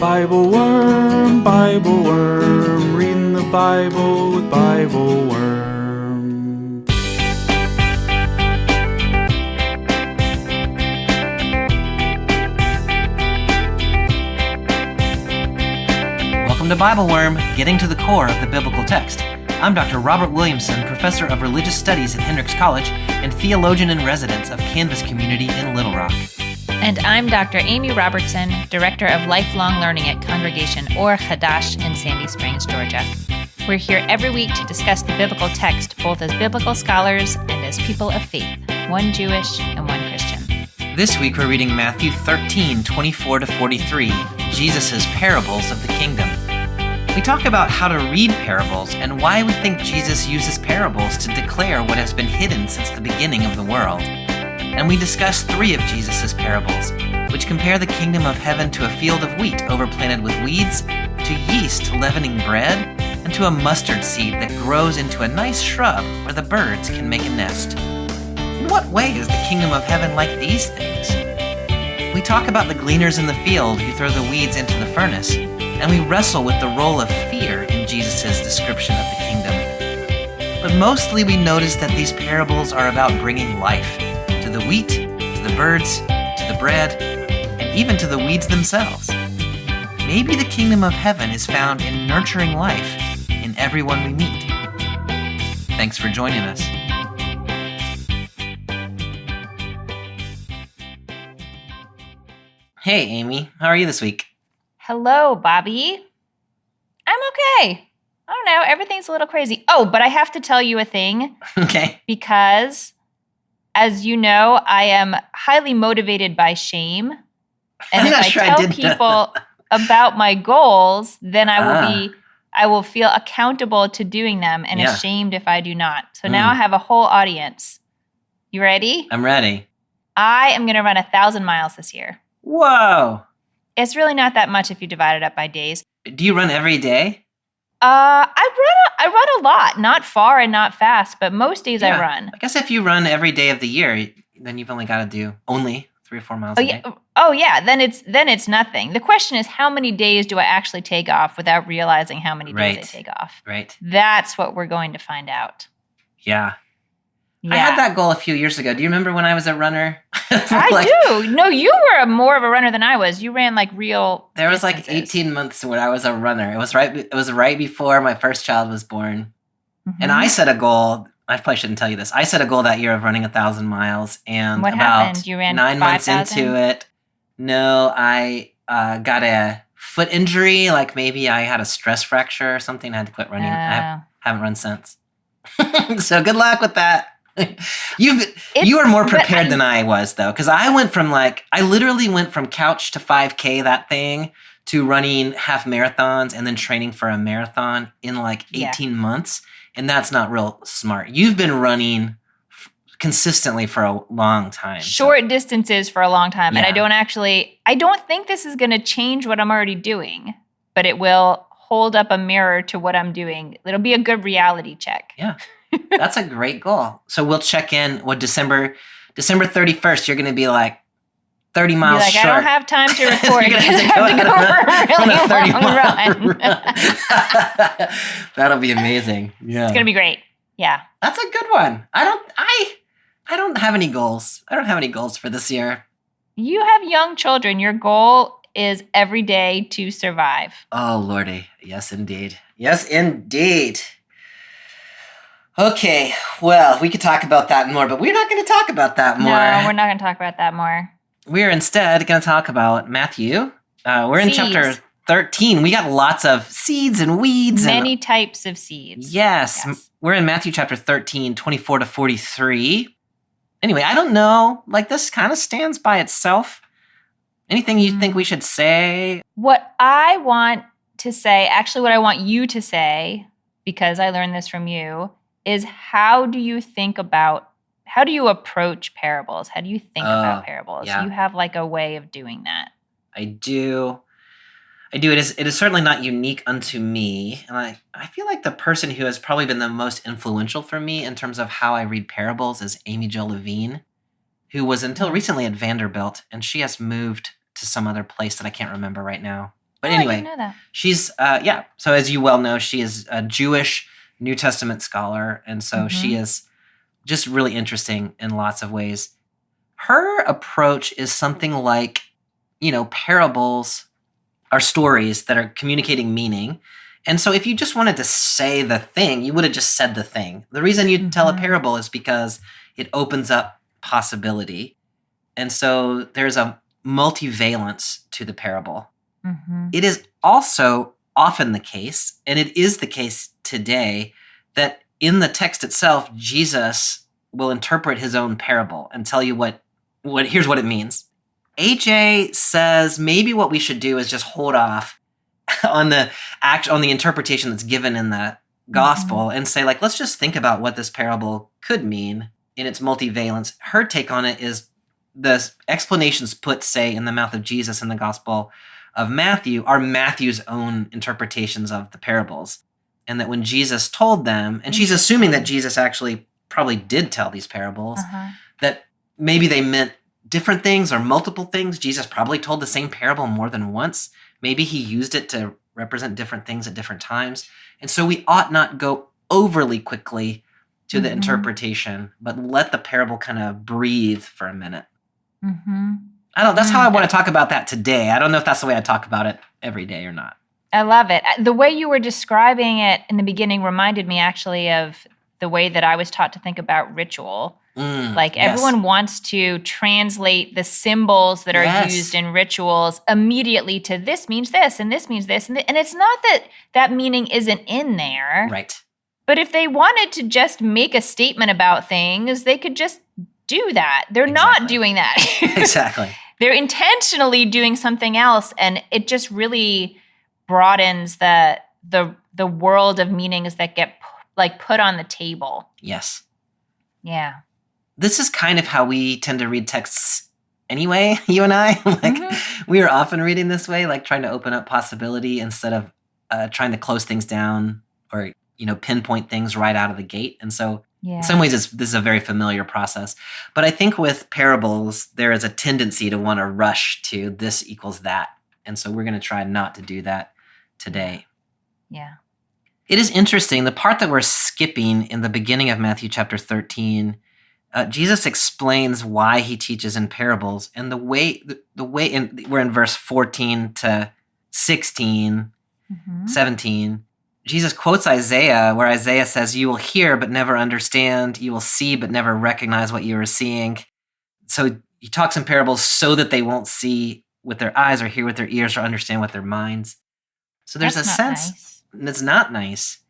BibleWorm, reading the Bible with BibleWorm. Welcome to BibleWorm, getting to the core of the biblical text. I'm Dr. Robert Williamson, professor of religious studies at Hendrix College and theologian in residence of Canvas Community in Little Rock. And I'm Dr. Amy Robertson, Director of Lifelong Learning at Congregation or Chadash in Sandy Springs, Georgia. We're here every week to discuss the biblical text, both as biblical scholars and as people of faith, one Jewish and one Christian. This week we're reading Matthew 13, 24-43, Jesus' parables of the kingdom. We talk about how to read parables and why we think Jesus uses parables to declare what has been hidden since the beginning of the world. And we discuss 3 of Jesus' parables, which compare the kingdom of heaven to a field of wheat overplanted with weeds, to yeast leavening bread, and to a mustard seed that grows into a nice shrub where the birds can make a nest. In what way is the kingdom of heaven like these things? We talk about the gleaners in the field who throw the weeds into the furnace, and we wrestle with the role of fear in Jesus' description of the kingdom. But mostly we notice that these parables are about bringing life to the wheat, to the birds, to the bread, and even to the weeds themselves. Maybe the kingdom of heaven is found in nurturing life in everyone we meet. Thanks for joining us. Hey, Amy, how are you this week? Hello, Bobby. I'm okay. I don't know. Everything's a little crazy. Oh, but I have to tell you a thing. Okay. Because, as you know, I am highly motivated by shame. And if I tell people about my goals, then I will feel accountable to doing them and ashamed if I do not. So now I have a whole audience. You ready? I'm ready. I am going to run 1,000 miles this year. Whoa. It's really not that much if you divide it up by days. Do you run every day? I run a lot, not far and not fast, but most days I run. I guess if you run every day of the year, then you've only got to do only 3 or 4 miles a day. Then it's nothing. The question is, how many days do I actually take off without realizing how many days I take off? Right. That's what we're going to find out. Yeah. I had that goal a few years ago. Do you remember when I was a runner? I do. No, you were more of a runner than I was. You ran like real There was distances. like 18 months when I was a runner. It was right before my first child was born. Mm-hmm. And I set a goal. I probably shouldn't tell you this. I set a goal that year of running 1,000 miles. And what about happened? You ran 9 months 5,000? into it, no, I got a foot injury. Like maybe I had a stress fracture or something. I had to quit running. I haven't run since. So good luck with that. You were more prepared than I was, though, because I literally went from couch to 5K, that thing, to running half marathons and then training for a marathon in like 18 months. And that's not real smart. You've been running consistently for a long time. Short distances for a long time. Yeah. And I don't think this is going to change what I'm already doing, but it will hold up a mirror to what I'm doing. It'll be a good reality check. Yeah. That's a great goal. So we'll check in. December 31st, you're going to be like 30 miles short. I don't have time to record. I have to go for a really long run. That'll be amazing. Yeah. It's going to be great. Yeah. That's a good one. I don't have any goals. I don't have any goals for this year. You have young children. Your goal is every day to survive. Oh, Lordy. Yes, indeed. Yes, indeed. Okay, well, we could talk about that more, but we're not going to talk about that more. No, we're not going to talk about that more. We're instead going to talk about Matthew. We're in chapter 13. We got lots of seeds and weeds. Many types of seeds. Yes. We're in Matthew chapter 13, 24-43. Anyway, I don't know. Like, this kind of stands by itself. Anything you think we should say? What I want to say, actually what I want you to say, because I learned this from you, is how do you approach parables? How do you think about parables? Yeah. You have like a way of doing that. I do. It is certainly not unique unto me. And I feel like the person who has probably been the most influential for me in terms of how I read parables is Amy Jo Levine, who was until recently at Vanderbilt, and she has moved to some other place that I can't remember right now. But I anyway, didn't know that. she's, so as you well know, she is a Jewish New Testament scholar. And so she is just really interesting in lots of ways. Her approach is something like, parables are stories that are communicating meaning. And so if you just wanted to say the thing, you would have just said the thing. The reason you tell a parable is because it opens up possibility. And so there's a multivalence to the parable. It is also often the case, and it is the case today, that in the text itself, Jesus will interpret his own parable and tell you here's what it means. AJ says maybe what we should do is just hold off on the interpretation that's given in the gospel and say, let's just think about what this parable could mean in its multivalence. Her take on it is the explanations put, say, in the mouth of Jesus in the gospel of Matthew are Matthew's own interpretations of the parables. And that when Jesus told them, and she's assuming that Jesus actually probably did tell these parables, that maybe they meant different things or multiple things. Jesus probably told the same parable more than once. Maybe he used it to represent different things at different times. And so we ought not go overly quickly to the interpretation, but let the parable kind of breathe for a minute. That's how I want to talk about that today. I don't know if that's the way I talk about it every day or not. I love it. The way you were describing it in the beginning reminded me actually of the way that I was taught to think about ritual. Everyone wants to translate the symbols that are used in rituals immediately to this means this and this means this. And it's not that meaning isn't in there. Right. But if they wanted to just make a statement about things, they could just do that. They're not doing that. Exactly. They're intentionally doing something else. And it just really broadens the world of meanings that get put on the table. Yes. Yeah. This is kind of how we tend to read texts anyway, you and I. We are often reading this way, trying to open up possibility instead of trying to close things down or, pinpoint things right out of the gate. And so in some ways, this is a very familiar process. But I think with parables, there is a tendency to want to rush to this equals that. And so we're going to try not to do that today. Yeah. It is interesting. The part that we're skipping in the beginning of Matthew chapter 13, Jesus explains why he teaches in parables, and the way we're in verse 14 to 16, 17. Jesus quotes Isaiah, where Isaiah says, "You will hear but never understand. You will see but never recognize what you are seeing." So he talks in parables so that they won't see with their eyes or hear with their ears or understand with their minds. So there's a sense that's not nice.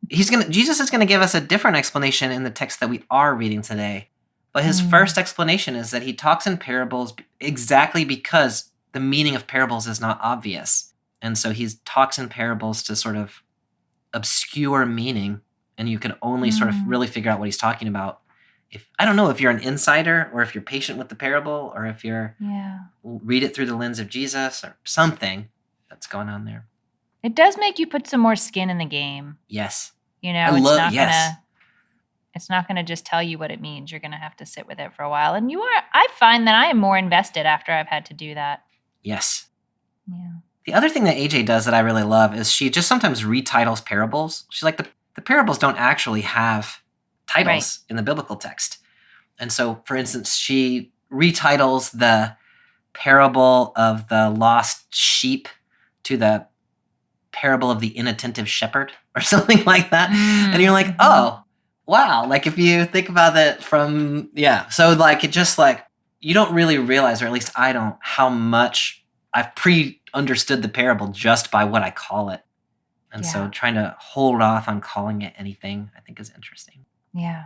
Jesus is going to give us a different explanation in the text that we are reading today. But his first explanation is that he talks in parables exactly because the meaning of parables is not obvious. And so he talks in parables to sort of obscure meaning, and you can only sort of really figure out what he's talking about. I don't know if you're an insider or if you're patient with the parable or if you're read it through the lens of Jesus or something that's going on there. It does make you put some more skin in the game. Yes. It's not going to just tell you what it means. You're going to have to sit with it for a while. And I find that I am more invested after I've had to do that. Yes. Yeah. The other thing that AJ does that I really love is she just sometimes retitles parables. She's like, the parables don't actually have titles in the biblical text. And so, for instance, she retitles the parable of the lost sheep to the parable of the inattentive shepherd or something like that. And you're like, oh, wow. If you think about that from, So it just you don't really realize, or at least I don't, how much I've pre-understood the parable just by what I call it. And so trying to hold off on calling it anything, I think is interesting. Yeah.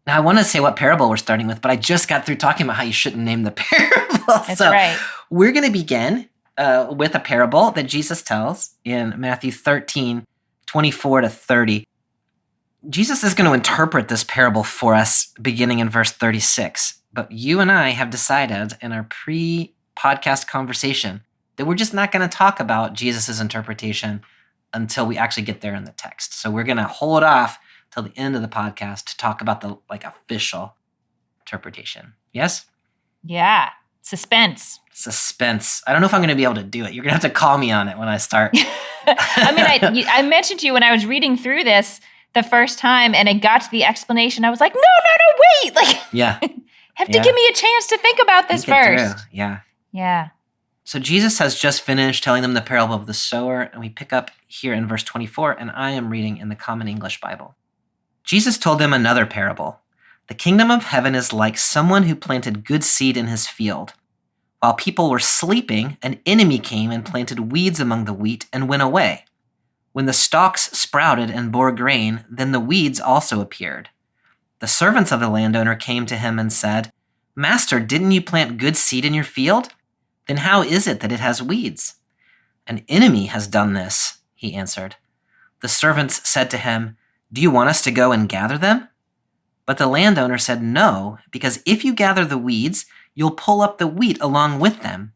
Now, I want to say what parable we're starting with, but I just got through talking about how you shouldn't name the parable. That's right. We're going to begin with a parable that Jesus tells in Matthew 13, 24 to 30. Jesus is going to interpret this parable for us beginning in verse 36. But you and I have decided in our pre-podcast conversation that we're just not going to talk about Jesus' interpretation until we actually get there in the text. So we're going to hold off till the end of the podcast to talk about the official interpretation. Yes? Yeah. Suspense. I don't know if I'm going to be able to do it. You're going to have to call me on it when I start. I mean, I mentioned to you when I was reading through this the first time and it got to the explanation, I was like, no, wait. Like, Yeah. have to give me a chance to think about this first. Yeah. Yeah. So Jesus has just finished telling them the parable of the sower, and we pick up here in verse 24, and I am reading in the Common English Bible. Jesus told them another parable. The kingdom of heaven is like someone who planted good seed in his field. While people were sleeping, an enemy came and planted weeds among the wheat and went away. When the stalks sprouted and bore grain, then the weeds also appeared. The servants of the landowner came to him and said, "Master, didn't you plant good seed in your field? Then how is it that it has weeds?" "An enemy has done this," he answered. The servants said to him, "Do you want us to go and gather them?" But the landowner said, "No, because if you gather the weeds, you'll pull up the wheat along with them.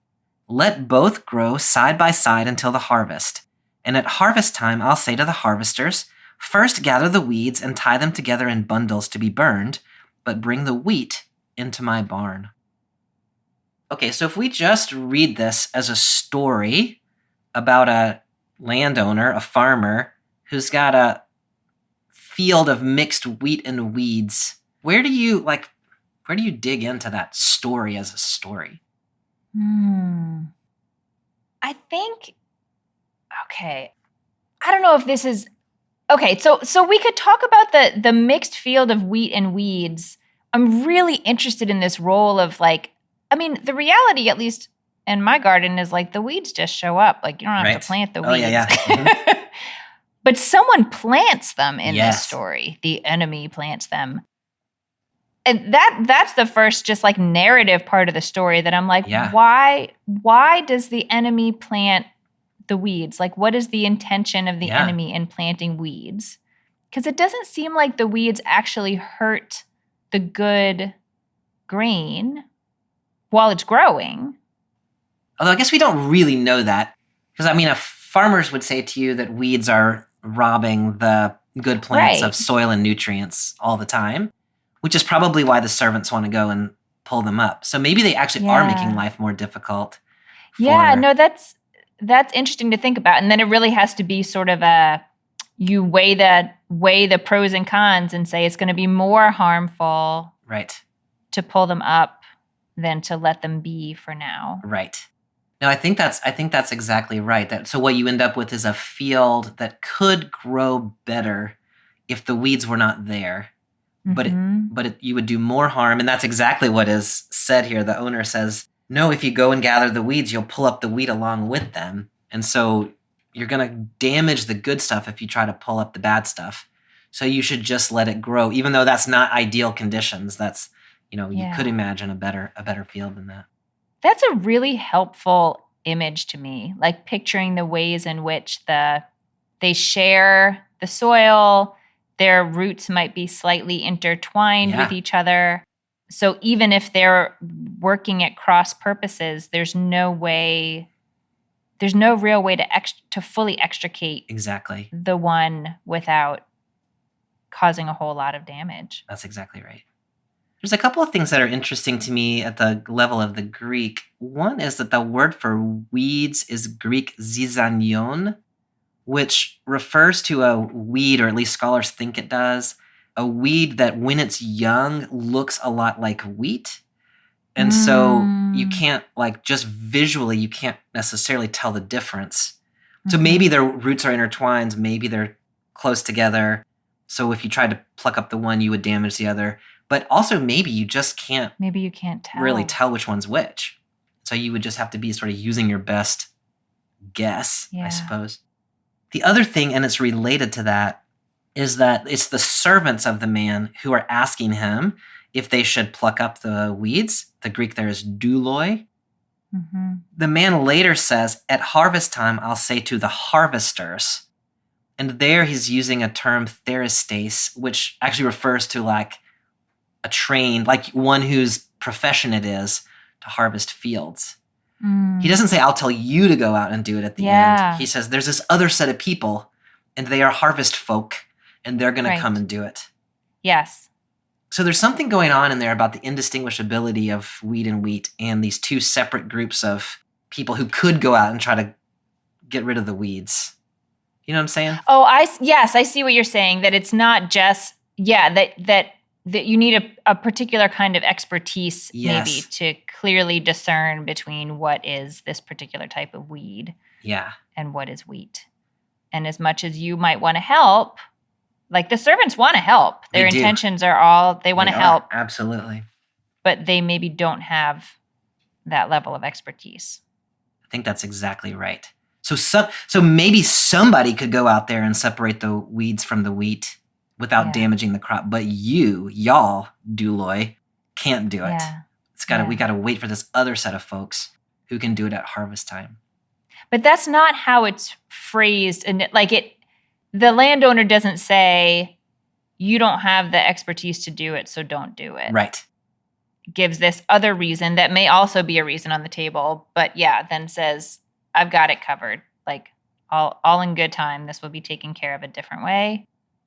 Let both grow side by side until the harvest. And at harvest time, I'll say to the harvesters, 'First gather the weeds and tie them together in bundles to be burned, but bring the wheat into my barn.'" Okay, so if we just read this as a story about a landowner, a farmer, who's got a field of mixed wheat and weeds, where do you dig into that story as a story? I think, okay, I don't know if this is, okay, so we could talk about the mixed field of wheat and weeds. I'm really interested in this role of the reality, at least in my garden, is like the weeds just show up. Like you don't have to plant the weeds. Yeah. Mm-hmm. But someone plants them in this story. The enemy plants them. And that's the first just like narrative part of the story that I'm like, why does the enemy plant the weeds? Like what is the intention of the enemy in planting weeds? Because it doesn't seem like the weeds actually hurt the good grain while it's growing. Although I guess we don't really know that. Because if farmers would say to you that weeds are robbing the good plants of soil and nutrients all the time, which is probably why the servants want to go and pull them up. So maybe they actually are making life more difficult. That's interesting to think about. And then it really has to be sort of you weigh the pros and cons and say it's going to be more harmful to pull them up than to let them be for now. Right. No, I think that's exactly right. So what you end up with is a field that could grow better if the weeds were not there. But you would do more harm, and that's exactly what is said here. The owner says, "No, if you go and gather the weeds, you'll pull up the wheat along with them, and so you're going to damage the good stuff if you try to pull up the bad stuff. So you should just let it grow, even though that's not ideal conditions. That's you could imagine a better field than that." That's a really helpful image to me, like picturing the ways in which they share the soil. Their roots might be slightly intertwined with each other. So even if they're working at cross purposes, there's no real way to fully extricate the one without causing a whole lot of damage. That's exactly right. There's a couple of things that are interesting to me at the level of the Greek. One is that the word for weeds is Greek zizanion, which refers to a weed, or at least scholars think it does, a weed that when it's young looks a lot like wheat. And so you can't, just visually, you can't necessarily tell the difference. So maybe their roots are intertwined, maybe they're close together. So if you tried to pluck up the one, you would damage the other. But also maybe you just can't tell. Really tell which one's which. So you would just have to be sort of using your best guess, I suppose. The other thing, and it's related to that, is that it's the servants of the man who are asking him if they should pluck up the weeds. The Greek there is douloi. The man later says, "At harvest time, I'll say to the harvesters." And there he's using a term, theristes, which actually refers to a trained, one whose profession it is to harvest fields. He doesn't say, "I'll tell you to go out and do it at the end." He says, there's this other set of people, and they are harvest folk, and they're going to come and do it. Yes. So there's something going on in there about the indistinguishability of wheat and wheat and these two separate groups of people who could go out and try to get rid of the weeds. You know what I'm saying? Oh, yes, I see what you're saying, that it's not just, that you need a particular kind of expertise maybe to clearly discern between what is this particular type of weed and what is wheat. And as much as you might want to help, like the servants want to help. Their intentions are they want to help. Absolutely. But they maybe don't have that level of expertise. I think that's exactly right. So maybe somebody could go out there and separate the weeds from the wheat without damaging the crop, but y'all, Duloy, can't do it. Yeah. We got to wait for this other set of folks who can do it at harvest time. But that's not how it's phrased, and the landowner doesn't say, you don't have the expertise to do it, so don't do it. Right. Gives this other reason that may also be a reason on the table, but then says, I've got it covered. Like, all in good time. This will be taken care of a different way.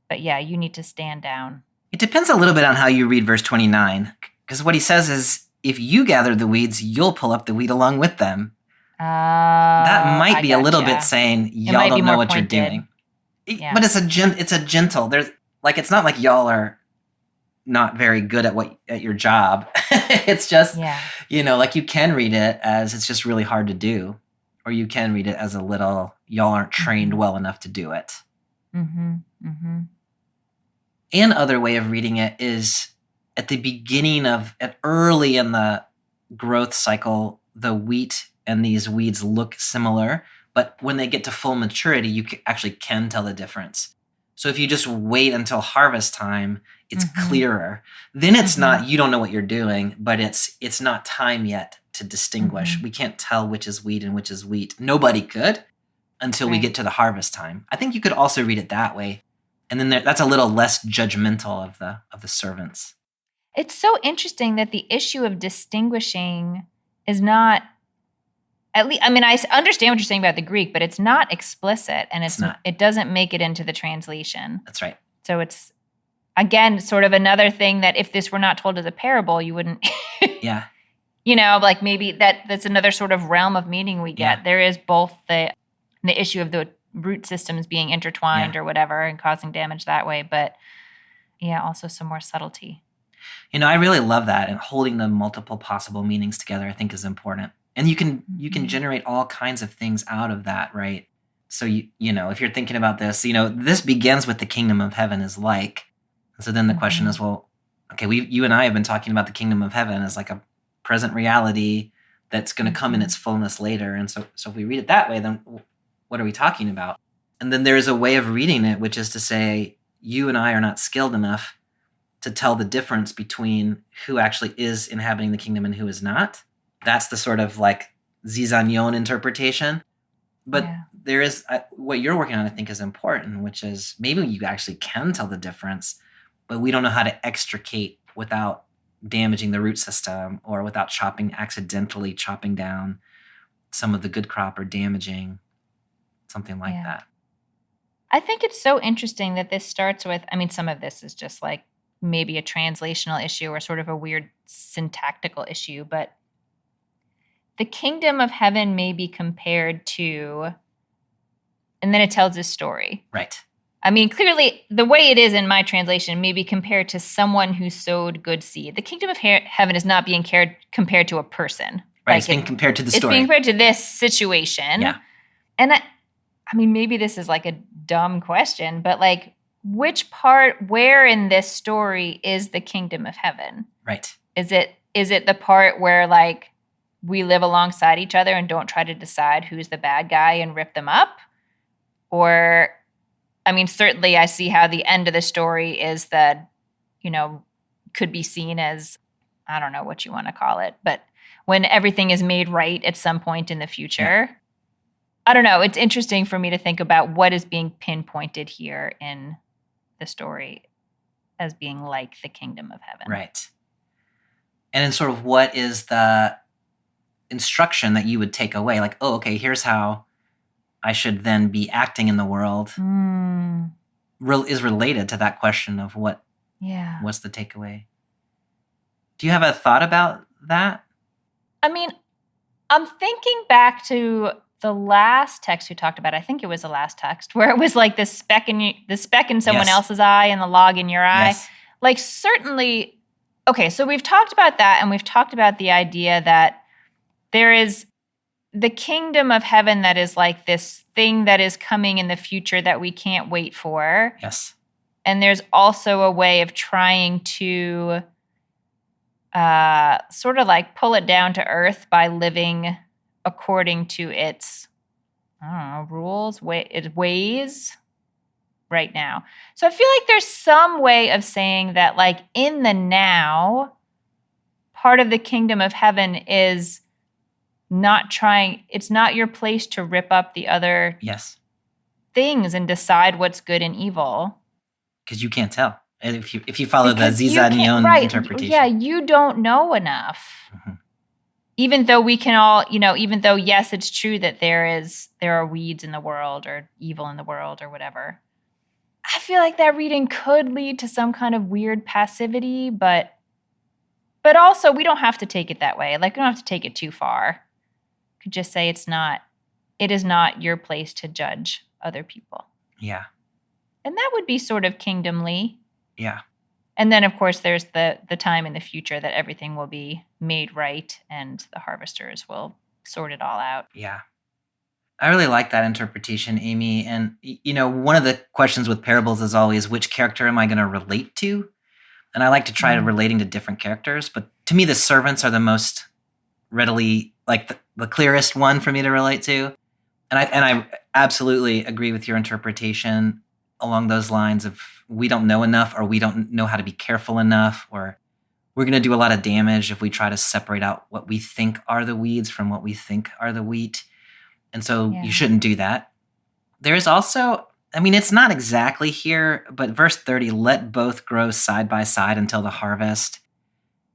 But you need to stand down. It depends a little bit on how you read verse 29, because what he says is, if you gather the weeds, you'll pull up the wheat along with them. That might be a little bit saying, y'all don't know what you're doing. Yeah. But it's a gentle. It's not like y'all are not very good at your job. It's just, you can read it as it's just really hard to do, or you can read it as a little, y'all aren't trained well enough to do it. Mm-hmm. Mm-hmm. An other way of reading it is at the beginning early in the growth cycle, the wheat and these weeds look similar, but when they get to full maturity, you actually can tell the difference. So if you just wait until harvest time, it's clearer. Then it's not, you don't know what you're doing, but it's not time yet to distinguish. We can't tell which is wheat and which is wheat. Nobody could until we get to the harvest time. I think you could also read it that way. And then that's a little less judgmental of the servants. It's so interesting that the issue of distinguishing is not, at least, I mean, I understand what you're saying about the Greek, but it's not explicit, and it doesn't make it into the translation. That's right. So it's, again, sort of another thing that if this were not told as a parable, you wouldn't. Maybe that's another sort of realm of meaning we get. There is both the issue of the root systems being intertwined or whatever and causing damage that way, but also some more subtlety. I really love that, and holding the multiple possible meanings together I think is important. And you can generate all kinds of things out of that, right? So if you're thinking about this, this begins with the kingdom of heaven is like. So then the question is, well, okay, you and I have been talking about the kingdom of heaven as like a present reality that's going to come in its fullness later. And so if we read it that way, then what are we talking about? And then there is a way of reading it, which is to say, you and I are not skilled enough to tell the difference between who actually is inhabiting the kingdom and who is not. That's the sort of like zizanion interpretation. But there is, what you're working on, I think, is important, which is maybe you actually can tell the difference, but we don't know how to extricate without damaging the root system or without accidentally chopping down some of the good crop or damaging something like that. I think it's so interesting that this starts with, some of this is just like maybe a translational issue or sort of a weird syntactical issue, but the kingdom of heaven may be compared to, and then it tells this story. Right. Clearly, the way it is in my translation may be compared to someone who sowed good seed. The kingdom of heaven is not being compared to a person. Right, it's being compared to the story. It's being compared to this situation. Yeah. And maybe this is like a dumb question, but like, where in this story is the kingdom of heaven? Right. Is it the part where like we live alongside each other and don't try to decide who's the bad guy and rip them up? Or, certainly I see how the end of the story is that, could be seen as, I don't know what you want to call it, but when everything is made right at some point in the future. Yeah. I don't know. It's interesting for me to think about what is being pinpointed here in the story as being like the kingdom of heaven. Right. And in sort of what is the instruction that you would take away? Like, oh, okay, here's how I should then be acting in the world is related to that question of what's the takeaway? Do you have a thought about that? I mean, I'm thinking back to the last text we talked about. I think it was the last text where it was like the speck in someone else's eye and the log in your eye. Yes. Like certainly, okay, so we've talked about that, and we've talked about the idea that there is the kingdom of heaven that is like this thing that is coming in the future that we can't wait for. Yes. And there's also a way of trying to sort of like pull it down to earth by living according to its, I don't know, rules, ways right now. So I feel like there's some way of saying that, like, in the now, part of the kingdom of heaven is it's not your place to rip up the other things and decide what's good and evil. Because you can't tell. If you follow the Zizanion interpretation. Yeah, you don't know enough. Mm-hmm. Even though we can all, even though, yes, it's true that there are weeds in the world or evil in the world or whatever. I feel like that reading could lead to some kind of weird passivity, but also we don't have to take it that way. Like, we don't have to take it too far. We could just say it is not your place to judge other people. Yeah. And that would be sort of kingdomly. Yeah. And then, of course, there's the time in the future that everything will be made right and the harvesters will sort it all out. Yeah. I really like that interpretation, Amy. And, one of the questions with parables is always, which character am I going to relate to? And I like to try relating to different characters. But to me, the servants are the most readily, like the clearest one for me to relate to. And I absolutely agree with your interpretation along those lines of we don't know enough, or we don't know how to be careful enough, or we're going to do a lot of damage if we try to separate out what we think are the weeds from what we think are the wheat. And so you shouldn't do that. There's also, it's not exactly here, but verse 30, let both grow side by side until the harvest.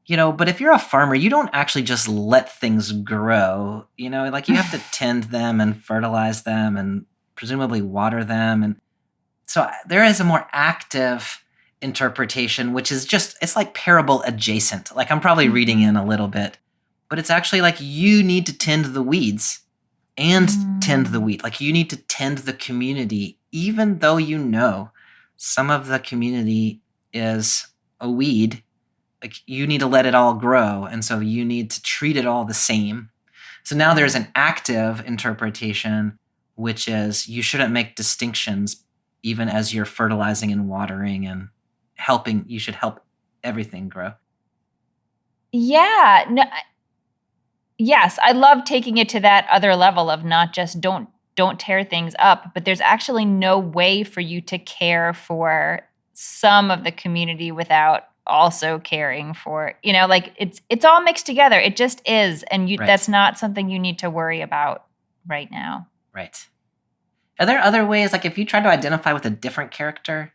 But if you're a farmer, you don't actually just let things grow. Like you have to tend them and fertilize them and presumably water them. And so there is a more active interpretation, which is it's like parable adjacent. Like I'm probably reading in a little bit, but it's actually like you need to tend the weeds and tend the wheat. Like you need to tend the community, even though some of the community is a weed. Like you need to let it all grow. And so you need to treat it all the same. So now there's an active interpretation, which is you shouldn't make distinctions even as you're fertilizing and watering and helping. You should help everything grow. Yeah. No, yes, I love taking it to that other level of not just don't tear things up, but there's actually no way for you to care for some of the community without also caring for, like it's all mixed together. It just is. And that's not something you need to worry about right now. Right. Are there other ways, like if you try to identify with a different character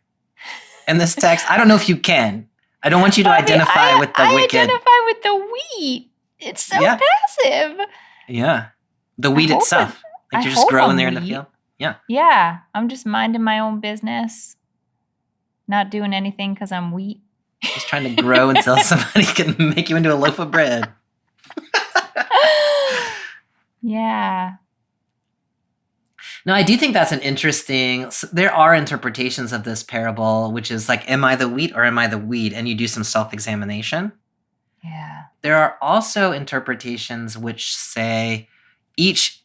in this text? I don't know if you can. I don't want you to identify with the wicked. I identify with the wheat. It's so passive. Yeah. The wheat itself. Like you're just growing there in the field. Yeah. Yeah. I'm just minding my own business. Not doing anything because I'm wheat. Just trying to grow until somebody can make you into a loaf of bread. Yeah. No, I do think that's an interesting, there are interpretations of this parable, which is like, am I the wheat or am I the weed? And you do some self-examination. Yeah. There are also interpretations which say each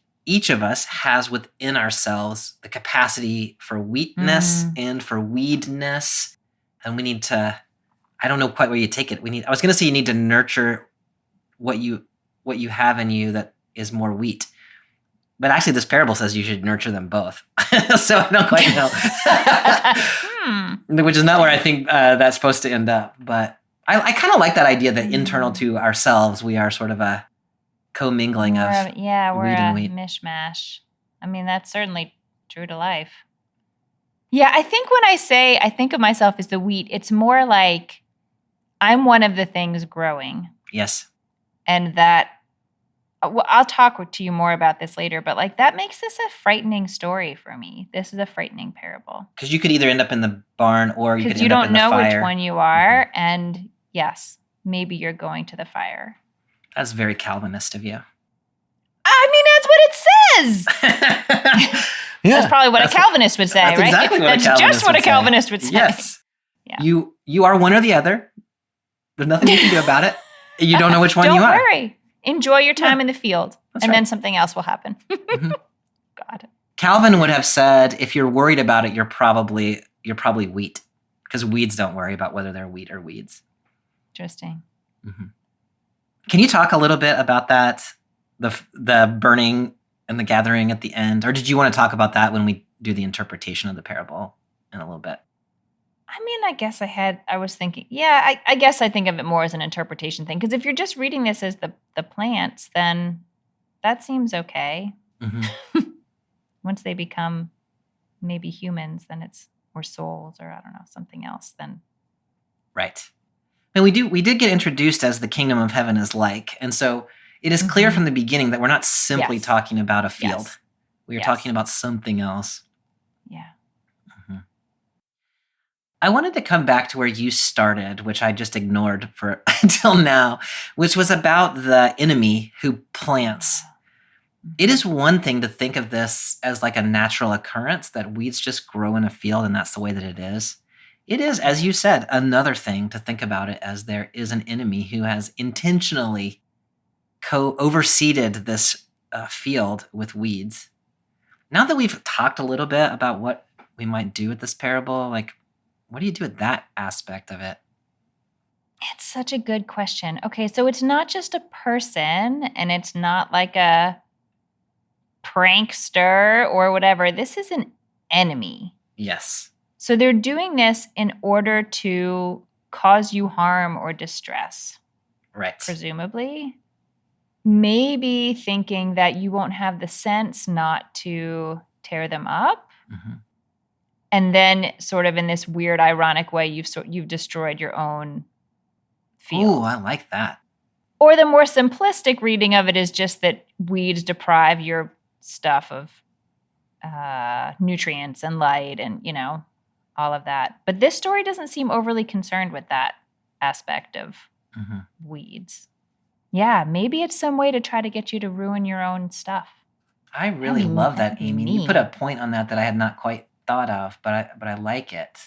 of us has within ourselves the capacity for wheatness and for weedness. And we need to, I don't know quite where you take it. I was going to say you need to nurture what you have in you that is more wheat. But actually, this parable says you should nurture them both. So I don't quite know. Which is not where I think that's supposed to end up. But I kind of like that idea that internal to ourselves, we are sort of a commingling of we're weed and wheat. A mishmash. I mean, that's certainly true to life. Yeah, I think when I say I think of myself as the wheat, it's more like I'm one of the things growing. Yes. And that, I'll talk to you more about this later, but like that makes this a frightening story for me. This is a frightening parable. Because you could either end up in the barn or you could end up in the fire. Because you don't know which one you are. And yes, maybe you're going to the fire. That's very Calvinist of you. I mean, that's what it says. That's probably what a Calvinist would say, that's right? Exactly what that's a Calvinist just what a Calvinist would say. Yes. Yeah. You are one or the other. There's nothing you can do about it. You don't know which one you are. Don't worry. Enjoy your time in the field, and then something else will happen. God. Calvin would have said, if you're worried about it, you're probably wheat, because weeds don't worry about whether they're wheat or weeds. Interesting. Mm-hmm. Can you talk a little bit about that, the burning and the gathering at the end, or did you want to talk about that when we do the interpretation of the parable in a little bit? I mean, I guess I was thinking, I guess I think of it more as an interpretation thing. Because if you're just reading this as the plants, then that seems okay. Mm-hmm. Once they become maybe humans, then or souls, or I don't know, something else, then. Right. And we did get introduced as the kingdom of heaven is like. And so it is clear from the beginning that we're not simply talking about a field. Yes. We are talking about something else. Yeah. I wanted to come back to where you started, which I just ignored for until now, which was about the enemy who plants. It is one thing to think of this as like a natural occurrence, that weeds just grow in a field and that's the way that it is. It is, as you said, another thing to think about it as there is an enemy who has intentionally overseeded this field with weeds. Now that we've talked a little bit about what we might do with this parable, like, what do you do with that aspect of it? It's such a good question. Okay, so it's not just a person, and it's not like a prankster or whatever. This is an enemy. Yes. So they're doing this in order to cause you harm or distress. Right. Presumably. Maybe thinking that you won't have the sense not to tear them up. Mm-hmm. And then sort of in this weird, ironic way, you've destroyed your own field. Ooh, I like that. Or the more simplistic reading of it is just that weeds deprive your stuff of nutrients and light and, all of that. But this story doesn't seem overly concerned with that aspect of weeds. Yeah, maybe it's some way to try to get you to ruin your own stuff. I really love that, Amy. You put a point on that I had not quite thought of, but I like it.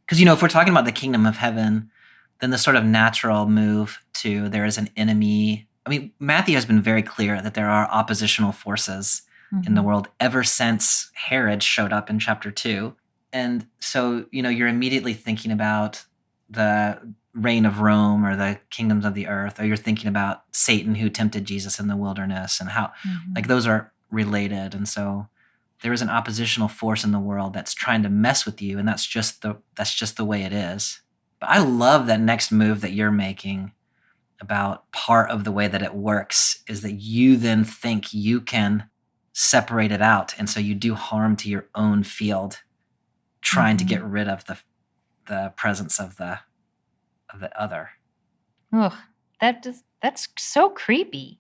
Because, if we're talking about the kingdom of heaven, then the sort of natural move to there is an enemy. I mean, Matthew has been very clear that there are oppositional forces in the world ever since Herod showed up in chapter 2. And so, you're immediately thinking about the reign of Rome or the kingdoms of the earth, or you're thinking about Satan who tempted Jesus in the wilderness and how, like, those are related. And so there is an oppositional force in the world that's trying to mess with you, and that's just the way it is. But I love that next move that you're making about part of the way that it works is that you then think you can separate it out, and so you do harm to your own field, trying to get rid of the presence of the other. Ugh, that's so creepy.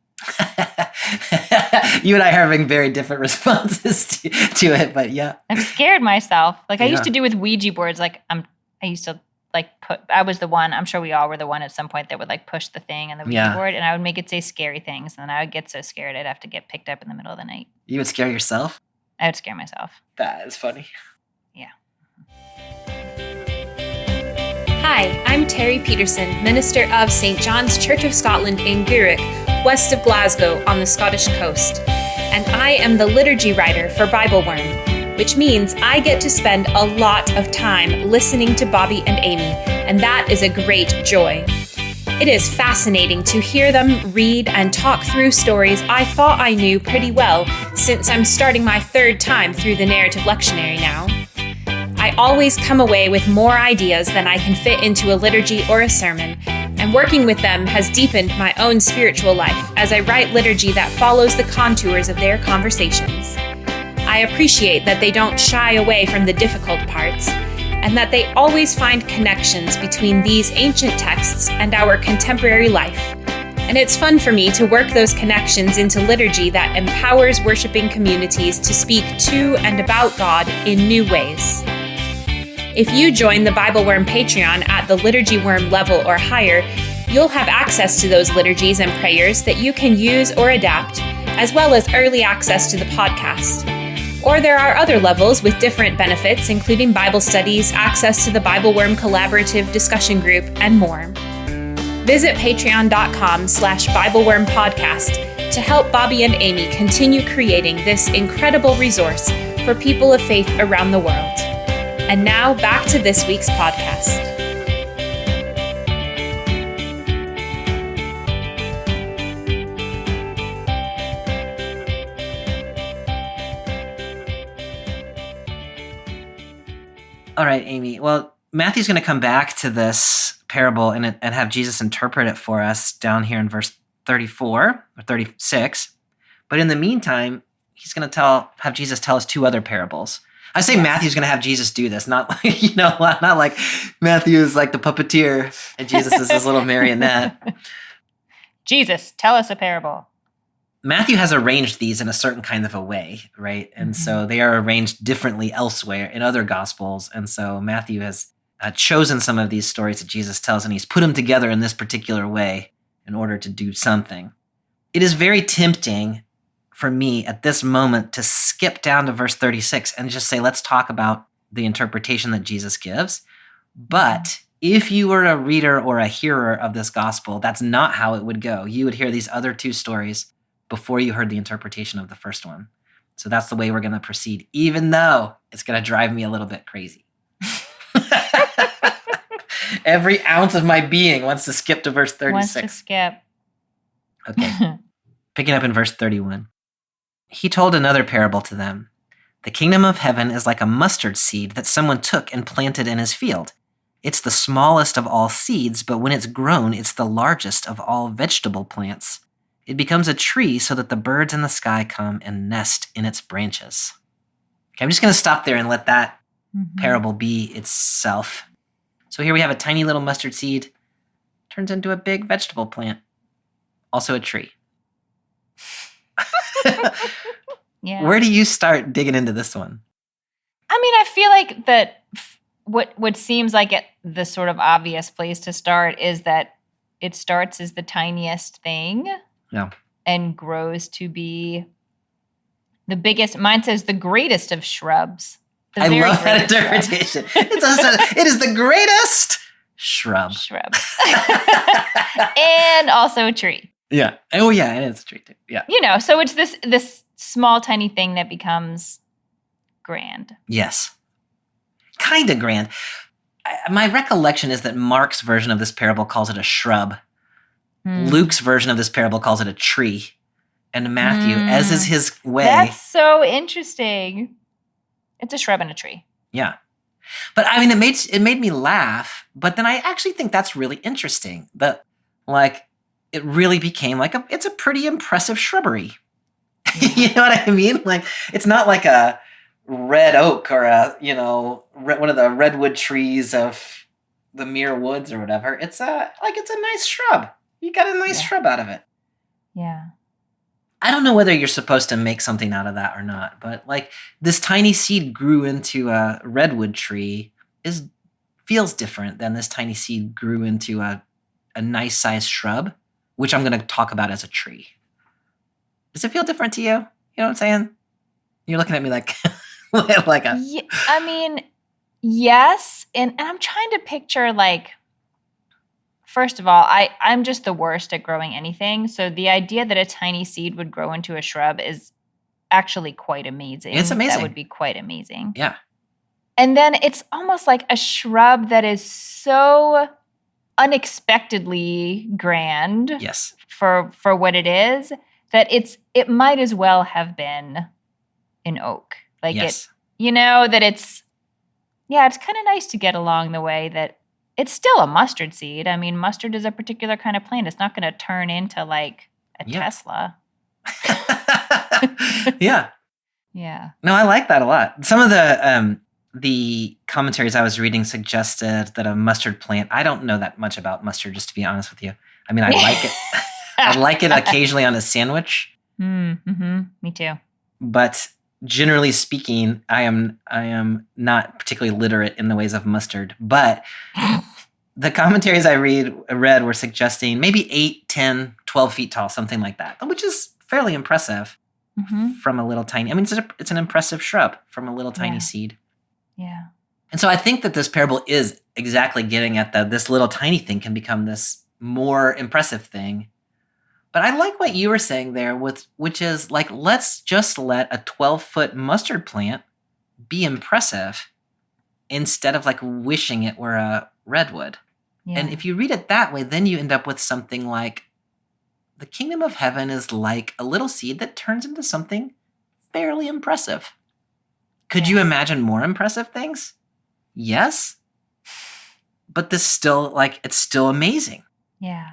You and I are having very different responses to it, but yeah. I've scared myself. Like I used to do with Ouija boards. Like I used to I was the one, I'm sure we all were the one at some point that would like push the thing on the Ouija board, and I would make it say scary things, and then I would get so scared I'd have to get picked up in the middle of the night. You would scare yourself? I would scare myself. That is funny. Yeah. Hi, I'm Terry Peterson, minister of St. John's Church of Scotland in Gourock, west of Glasgow on the Scottish coast. And I am the liturgy writer for BibleWorm, which means I get to spend a lot of time listening to Bobby and Amy, and that is a great joy. It is fascinating to hear them read and talk through stories I thought I knew pretty well, since I'm starting my third time through the narrative lectionary now. I always come away with more ideas than I can fit into a liturgy or a sermon, and working with them has deepened my own spiritual life as I write liturgy that follows the contours of their conversations. I appreciate that they don't shy away from the difficult parts, and that they always find connections between these ancient texts and our contemporary life. And it's fun for me to work those connections into liturgy that empowers worshiping communities to speak to and about God in new ways. If you join the BibleWorm Patreon at the Liturgy Worm level or higher, You'll have access to those liturgies and prayers that you can use or adapt, as well as early access to the podcast. Or there are other levels with different benefits, including Bible studies, access to the BibleWorm collaborative discussion group, and more. Visit patreon.com/BibleWorm podcast to help Bobby and Amy continue creating this incredible resource for people of faith around the world. And now back to this week's podcast. All right, Amy. Well, Matthew's going to come back to this parable and have Jesus interpret it for us down here in verse 34 or 36. But in the meantime, he's going to have Jesus tell us two other parables. I say Matthew's going to have Jesus do this, not like, not like Matthew is like the puppeteer and Jesus is his little marionette. Jesus, tell us a parable. Matthew has arranged these in a certain kind of a way, right? And so they are arranged differently elsewhere in other gospels. And so Matthew has chosen some of these stories that Jesus tells, and he's put them together in this particular way in order to do something. It is very tempting for me at this moment to skip down to verse 36 and just say, let's talk about the interpretation that Jesus gives. But if you were a reader or a hearer of this gospel, that's not how it would go. You would hear these other two stories before you heard the interpretation of the first one. So that's the way we're going to proceed, even though it's going to drive me a little bit crazy. Every ounce of my being wants to skip to verse 36. Wants to skip. Okay. Picking up in verse 31. He told another parable to them. The kingdom of heaven is like a mustard seed that someone took and planted in his field. It's the smallest of all seeds, but when it's grown, it's the largest of all vegetable plants. It becomes a tree so that the birds in the sky come and nest in its branches. Okay, I'm just going to stop there and let that parable be itself. So here we have a tiny little mustard seed, turns into a big vegetable plant, also a tree. Yeah. Where do you start digging into this one? I mean, I feel like that what seems like the sort of obvious place to start is that it starts as the tiniest thing. Yeah. And grows to be the biggest. Mine says the greatest of shrubs. I love that interpretation. It is the greatest shrub. And also a tree. Yeah. Oh, yeah, it is a tree too. Yeah. So it's this small, tiny thing that becomes grand. Yes. Kind of grand. My recollection is that Mark's version of this parable calls it a shrub. Luke's version of this parable calls it a tree. And Matthew, as is his way. That's so interesting. It's a shrub and a tree. Yeah. But I mean, it made me laugh. But then I actually think that's really interesting. That it really became it's a pretty impressive shrubbery. You know what I mean? It's not like a red oak or one of the redwood trees of the Muir Woods or whatever. It's a nice shrub. You got a nice shrub out of it. Yeah. I don't know whether you're supposed to make something out of that or not, but this tiny seed grew into a redwood tree feels different than this tiny seed grew into a nice sized shrub, which I'm going to talk about as a tree. Does it feel different to you? You know what I'm saying? You're looking at me like a... Yeah, I mean, yes. And I'm trying to picture first of all, I'm just the worst at growing anything. So the idea that a tiny seed would grow into a shrub is actually quite amazing. It's amazing. That would be quite amazing. Yeah. And then it's almost like a shrub that is so unexpectedly grand. Yes. For what it is, that it might as well have been an oak. Yes. That it's kind of nice to get along the way that it's still a mustard seed. I mean, mustard is a particular kind of plant. It's not going to turn into a Tesla. Yeah. Yeah. No, I like that a lot. Some of the commentaries I was reading suggested that a mustard plant, I don't know that much about mustard, just to be honest with you. I mean, I like it. I like it occasionally on a sandwich. Mm-hmm. Me too. But generally speaking, I am not particularly literate in the ways of mustard. But The commentaries I read were suggesting maybe 8, 10, 12 feet tall, something like that, which is fairly impressive from a little tiny, it's an impressive shrub from a little tiny seed. Yeah. And so I think that this parable is exactly getting at this little tiny thing can become this more impressive thing. But I like what you were saying there, which is like, let's just let a 12-foot mustard plant be impressive instead of like wishing it were a redwood. Yeah. And if you read it that way, then you end up with something like, the kingdom of heaven is like a little seed that turns into something fairly impressive. Could you imagine more impressive things? Yes. But it's still amazing. Yeah.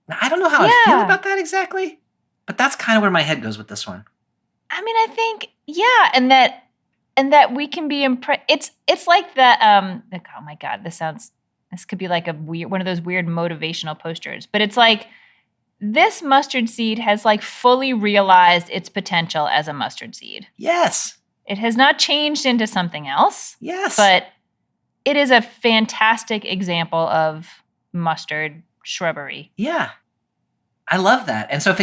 Now, I don't know how I feel about that exactly, but that's kind of where my head goes with this one. I mean, I think, and that we can be impressed. It's like that, oh my God, this could be like one of those weird motivational posters, but it's like, this mustard seed has like fully realized its potential as a mustard seed. Yes. It has not changed into something else. Yes. But it is a fantastic example of mustard shrubbery. Yeah. I love that. And so if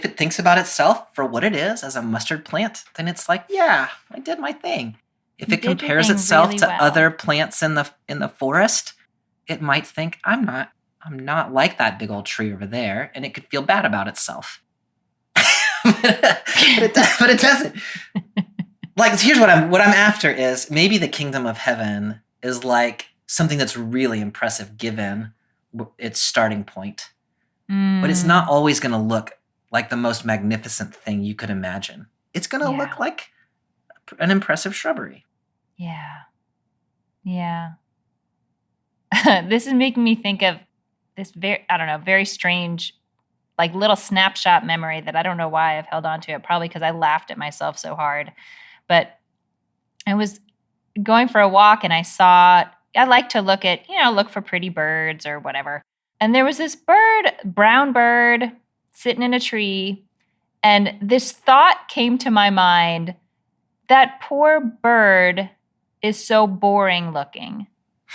it thinks about itself for what it is as a mustard plant, then it's like, yeah, I did my thing. If it compares itself to other plants in the forest, it might think, I'm not like that big old tree over there, and it could feel bad about itself. but it doesn't. Like, here's what I'm after is maybe the kingdom of heaven is like something that's really impressive given its starting point. But it's not always going to look like the most magnificent thing you could imagine. It's going to look like an impressive shrubbery. Yeah. Yeah. This is making me think of this very strange, like little snapshot memory that I don't know why I've held on to it, probably because I laughed at myself so hard. But I was going for a walk and I like to look for pretty birds or whatever. And there was this brown bird, sitting in a tree. And this thought came to my mind, that poor bird is so boring looking.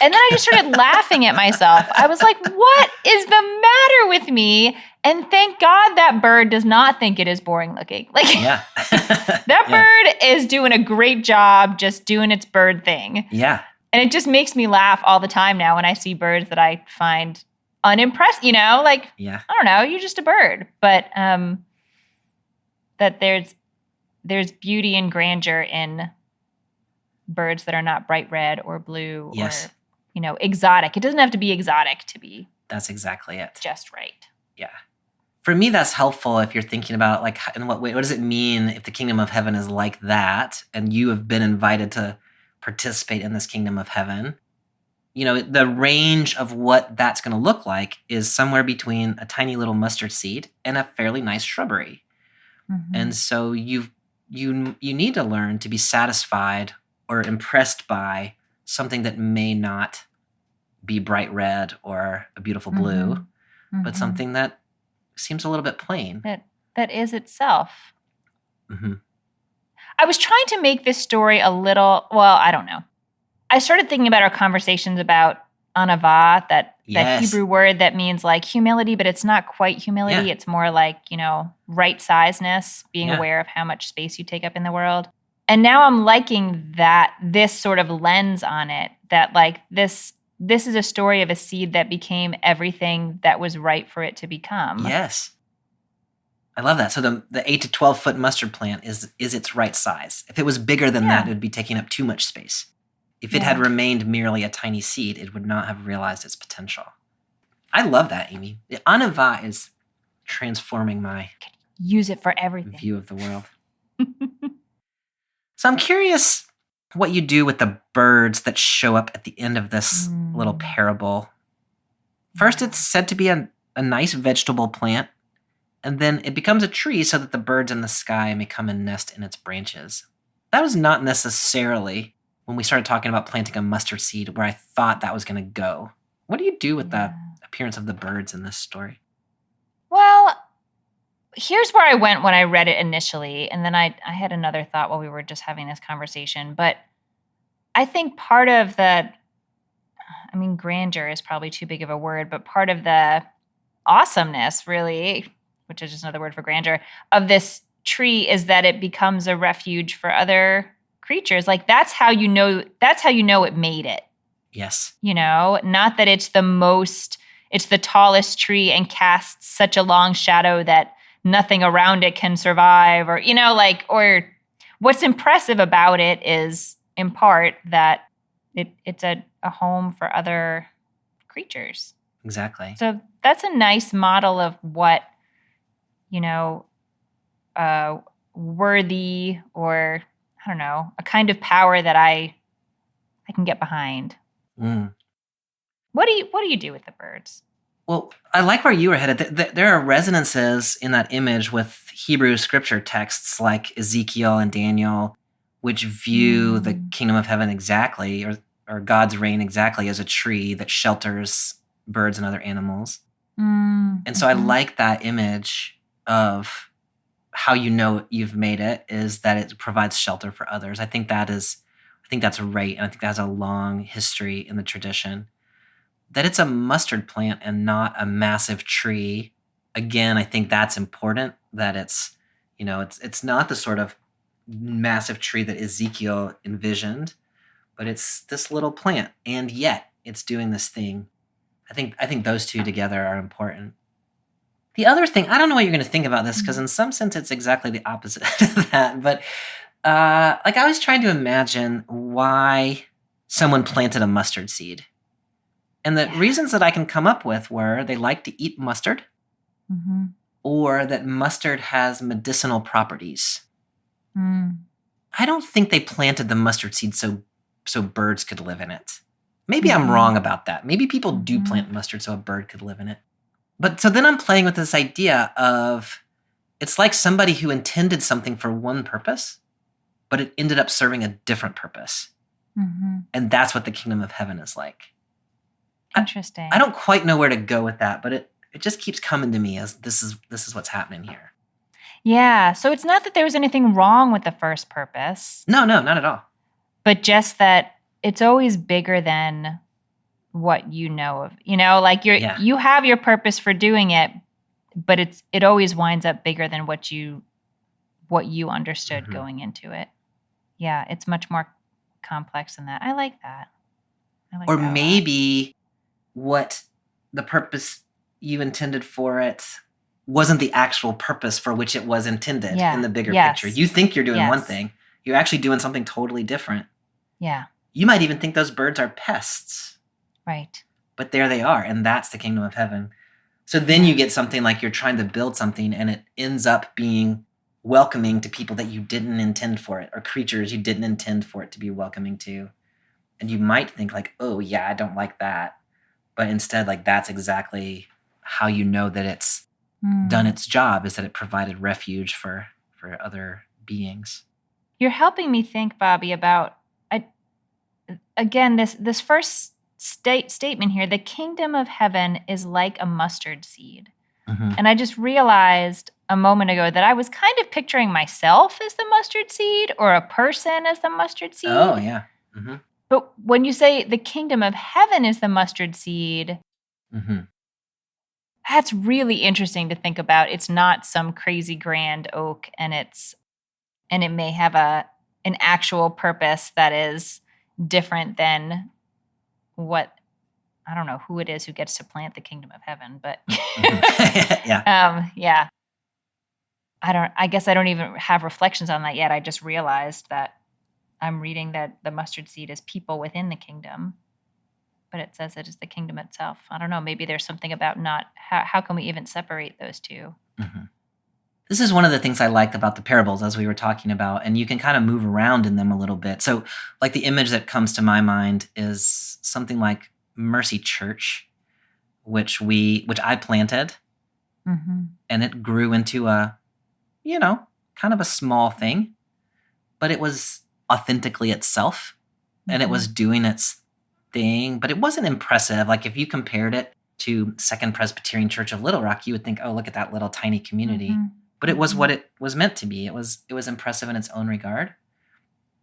And then I just started laughing at myself. I was like, what is the matter with me? And thank God that bird does not think it is boring looking. Like, that bird is doing a great job just doing its bird thing. Yeah. And it just makes me laugh all the time now when I see birds that I find unimpressed, I don't know, you're just a bird. But that there's beauty and grandeur in birds that are not bright red or blue or exotic. It doesn't have to be exotic to be. That's exactly it. Just right. Yeah. For me, that's helpful if you're thinking about like, in what way, what does it mean if the kingdom of heaven is like that and you have been invited to participate in this kingdom of heaven? The range of what that's going to look like is somewhere between a tiny little mustard seed and a fairly nice shrubbery. Mm-hmm. And so you need to learn to be satisfied or impressed by something that may not be bright red or a beautiful blue, but something that seems a little bit plain. That is itself. Mm-hmm. I was trying to make this story a little, I don't know. I started thinking about our conversations about anava, that Hebrew word that means like humility, but it's not quite humility. Yeah. It's more like, right sizeness, being aware of how much space you take up in the world. And now I'm liking this sort of lens on it, that like this is a story of a seed that became everything that was right for it to become. Yes. I love that. So the 8 to 12 foot mustard plant is its right size. If it was bigger than that, it would be taking up too much space. If it had remained merely a tiny seed, it would not have realized its potential. I love that, Amy. The anava is transforming my use it for everything view of the world. So I'm curious what you do with the birds that show up at the end of this little parable. First, it's said to be a nice vegetable plant, and then it becomes a tree so that the birds in the sky may come and nest in its branches. That was not necessarily when we started talking about planting a mustard seed where I thought that was going to go. What do you do with the appearance of the birds in this story? Well, here's where I went when I read it initially, and then I had another thought while we were just having this conversation. But I think part of I mean, grandeur is probably too big of a word, but part of the awesomeness, really, which is just another word for grandeur, of this tree is that it becomes a refuge for other creatures. Like that's how you know it made it. Yes. Not that it's the tallest tree and casts such a long shadow that nothing around it can survive, or or what's impressive about it is in part that it's a home for other creatures. Exactly. So that's a nice model of what, worthy, or I don't know, a kind of power that I can get behind. Mm. What do you do with the birds? Well, I like where you were headed. There are resonances in that image with Hebrew scripture texts like Ezekiel and Daniel, which view the kingdom of heaven exactly, or God's reign exactly, as a tree that shelters birds and other animals. And so I like that image of how you know you've made it is that it provides shelter for others. I think that's right, and I think that has a long history in the tradition. That it's a mustard plant and not a massive tree. Again, I think that's important, that it's not the sort of massive tree that Ezekiel envisioned, but it's this little plant, and yet it's doing this thing. I think those two together are important. The other thing, I don't know what you're going to think about this, because in some sense it's exactly the opposite of that, but I was trying to imagine why someone planted a mustard seed. And the reasons that I can come up with were they like to eat mustard, or that mustard has medicinal properties. I don't think they planted the mustard seed so birds could live in it. Maybe I'm wrong about that. Maybe people do plant mustard so a bird could live in it. But so then I'm playing with this idea of it's like somebody who intended something for one purpose, but it ended up serving a different purpose. And that's what the kingdom of heaven is like. Interesting. I don't quite know where to go with that, but it just keeps coming to me as this is what's happening here. Yeah. So it's not that there was anything wrong with the first purpose. No, not at all. But just that it's always bigger than what you know of. You have your purpose for doing it, but it always winds up bigger than what you understood going into it. Yeah, it's much more complex than that. I like that. Or maybe what the purpose you intended for it wasn't the actual purpose for which it was intended in the bigger picture. You think you're doing one thing. You're actually doing something totally different. Yeah. You might even think those birds are pests. Right. But there they are, and that's the kingdom of heaven. So then you get something like you're trying to build something, and it ends up being welcoming to people that you didn't intend for it, or creatures you didn't intend for it to be welcoming to. And you might think like, oh yeah, I don't like that. But instead, like that's exactly how you know that it's done its job, is that it provided refuge for other beings. You're helping me think, Bobby, about, again, this first statement here, the kingdom of heaven is like a mustard seed. And I just realized a moment ago that I was kind of picturing myself as the mustard seed, or a person as the mustard seed. Oh, yeah. But when you say the kingdom of heaven is the mustard seed, that's really interesting to think about. It's not some crazy grand oak, and it may have an actual purpose that is different than what, I don't know who it is who gets to plant the kingdom of heaven, but yeah. I guess I don't even have reflections on that yet. I just realized that I'm reading that the mustard seed is people within the kingdom, but it says it is the kingdom itself. I don't know. Maybe there's something about how can we even separate those two? This is one of the things I liked about the parables, as we were talking about, and you can kind of move around in them a little bit. So like the image that comes to my mind is something like Mercy Church, which I planted, and it grew into a, kind of a small thing, but it was authentically itself, and it was doing its thing, but it wasn't impressive. Like if you compared it to Second Presbyterian Church of Little Rock, you would think, oh, look at that little tiny community. But it was what it was meant to be. It was impressive in its own regard.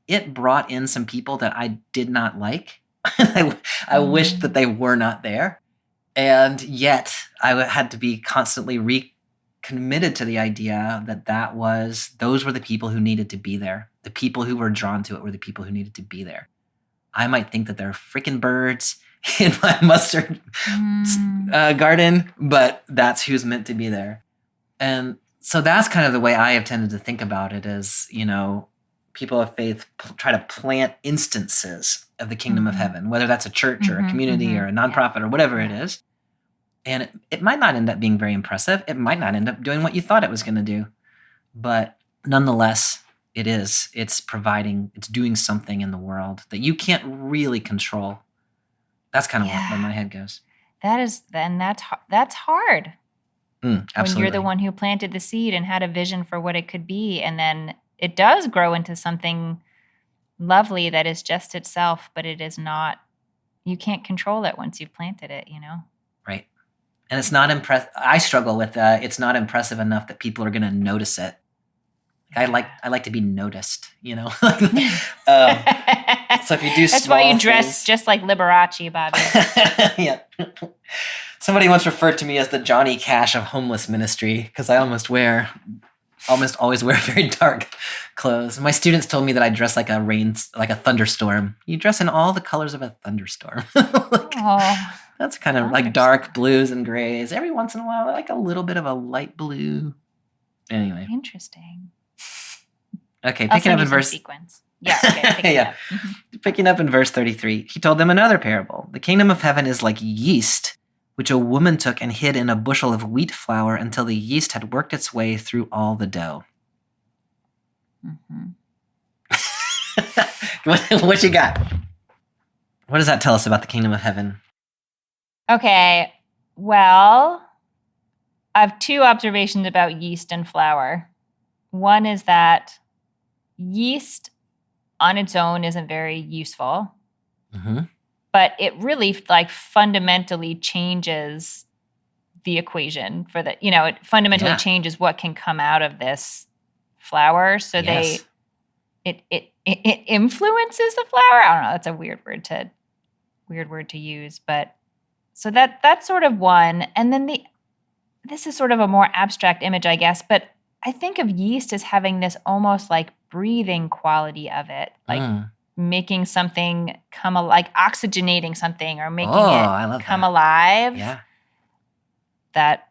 It brought in some people that I did not like, I wished that they were not there. And yet I had to be constantly recommitted to the idea that those were the people who needed to be there. The people who were drawn to it were the people who needed to be there. I might think that there are freaking birds in my mustard garden, but that's who's meant to be there. And so that's kind of the way I have tended to think about it is, people of faith try to plant instances of the kingdom of heaven, whether that's a church or a community or a nonprofit or whatever it is. And it might not end up being very impressive. It might not end up doing what you thought it was going to do. But nonetheless, it's doing something in the world that you can't really control. That's kind of where my head goes. That's hard. Absolutely. When you're the one who planted the seed and had a vision for what it could be, and then it does grow into something lovely that is just itself, but it is not, you can't control it once you've planted it, Right. And it's not I struggle with it's not impressive enough that people are going to notice it. I like to be noticed, So if you do That's why you dress just like Liberace, Bobby. Yeah. Somebody once referred to me as the Johnny Cash of homeless ministry because I almost always wear very dark clothes. My students told me that I dress like a thunderstorm. You dress in all the colors of a thunderstorm. That's kind of like dark blues and grays. Every once in a while, I like a little bit of a light blue. Anyway. Interesting. Okay, picking up in verse sequence. Yeah, okay, Picking up in verse 33. He told them another parable. The kingdom of heaven is like yeast, which a woman took and hid in a bushel of wheat flour until the yeast had worked its way through all the dough. What you got? What does that tell us about the kingdom of heaven? Okay, well, I have two observations about yeast and flour. One is that yeast on its own isn't very useful. But it really fundamentally changes the equation for it fundamentally changes what can come out of this flour. So it influences the flour. I don't know. That's a weird word to use, but so that's sort of one. And then this is sort of a more abstract image, I guess, but I think of yeast as having this almost like breathing quality of it, like making something oxygenating something or making it come alive. Yeah. That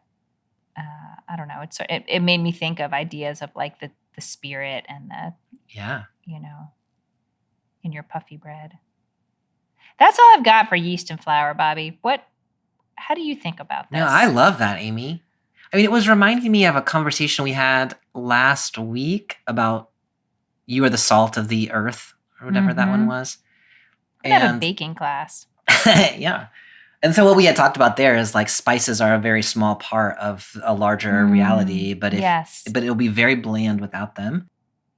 I don't know. It made me think of ideas of like the spirit and in your puffy bread. That's all I've got for yeast and flour, Bobby. How do you think about this? No, I love that, Amy. I mean, it was reminding me of a conversation we had last week about you are the salt of the earth or whatever that one was. I have a baking class. Yeah. And so what we had talked about there is like spices are a very small part of a larger reality, but it'll be very bland without them.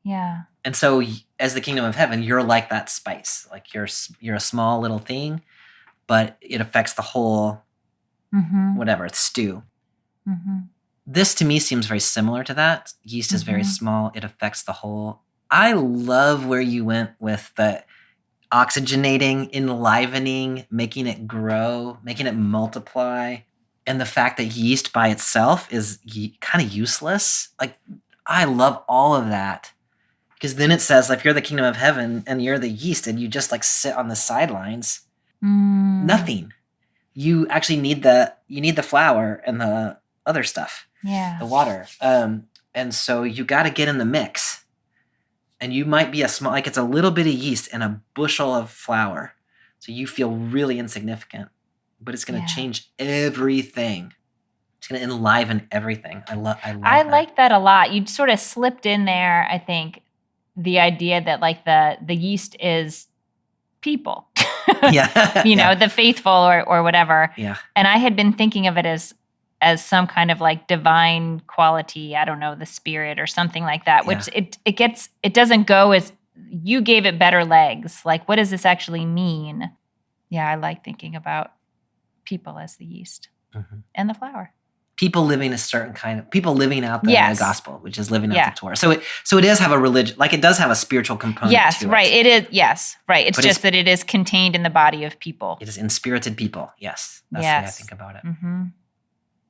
Yeah. And so as the kingdom of heaven, you're like that spice. Like you're a small little thing, but it affects the whole whatever, it's stew. This to me seems very similar to that. Yeast is very small. It affects the whole. I love where you went with the oxygenating, enlivening, making it grow, making it multiply. And the fact that yeast by itself is kind of useless. Like, I love all of that. Because then it says, if you're the kingdom of heaven and you're the yeast and you just like sit on the sidelines, nothing. You actually need the flour and the other stuff, the water. And so you got to get in the mix. And you might be it's a little bit of yeast and a bushel of flour. So you feel really insignificant, but it's going to change everything. It's going to enliven everything. I like that a lot. You sort of slipped in there, I think, the idea that like the yeast is people. The faithful or whatever. Yeah. And I had been thinking of it as some kind of like divine quality, I don't know, the spirit or something like that, which it doesn't go as you gave it better legs. Like, what does this actually mean? Yeah, I like thinking about people as the yeast and the flour. people living a certain kind of people living out the gospel, which is living out the Torah. So it does have a religion, like it does have a spiritual component. Yes, to right. It is. Yes, right. It's just that it is contained in the body of people. It is inspirited people. Yes, that's the way I think about it. Mm-hmm.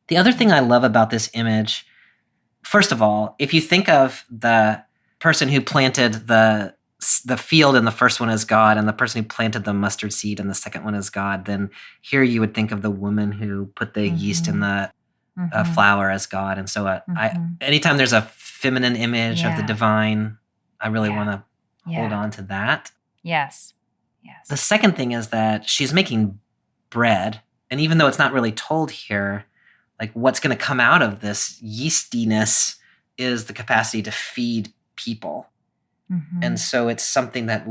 The other thing I love about this image, first of all, if you think of the person who planted the field and the first one is God, and the person who planted the mustard seed and the second one is God, then here you would think of the woman who put the yeast in the flour as God. And so anytime there's a feminine image of the divine, I really want to hold on to that. Yes. The second thing is that she's making bread. And even though it's not really told here, like what's going to come out of this yeastiness is the capacity to feed people. And so it's something that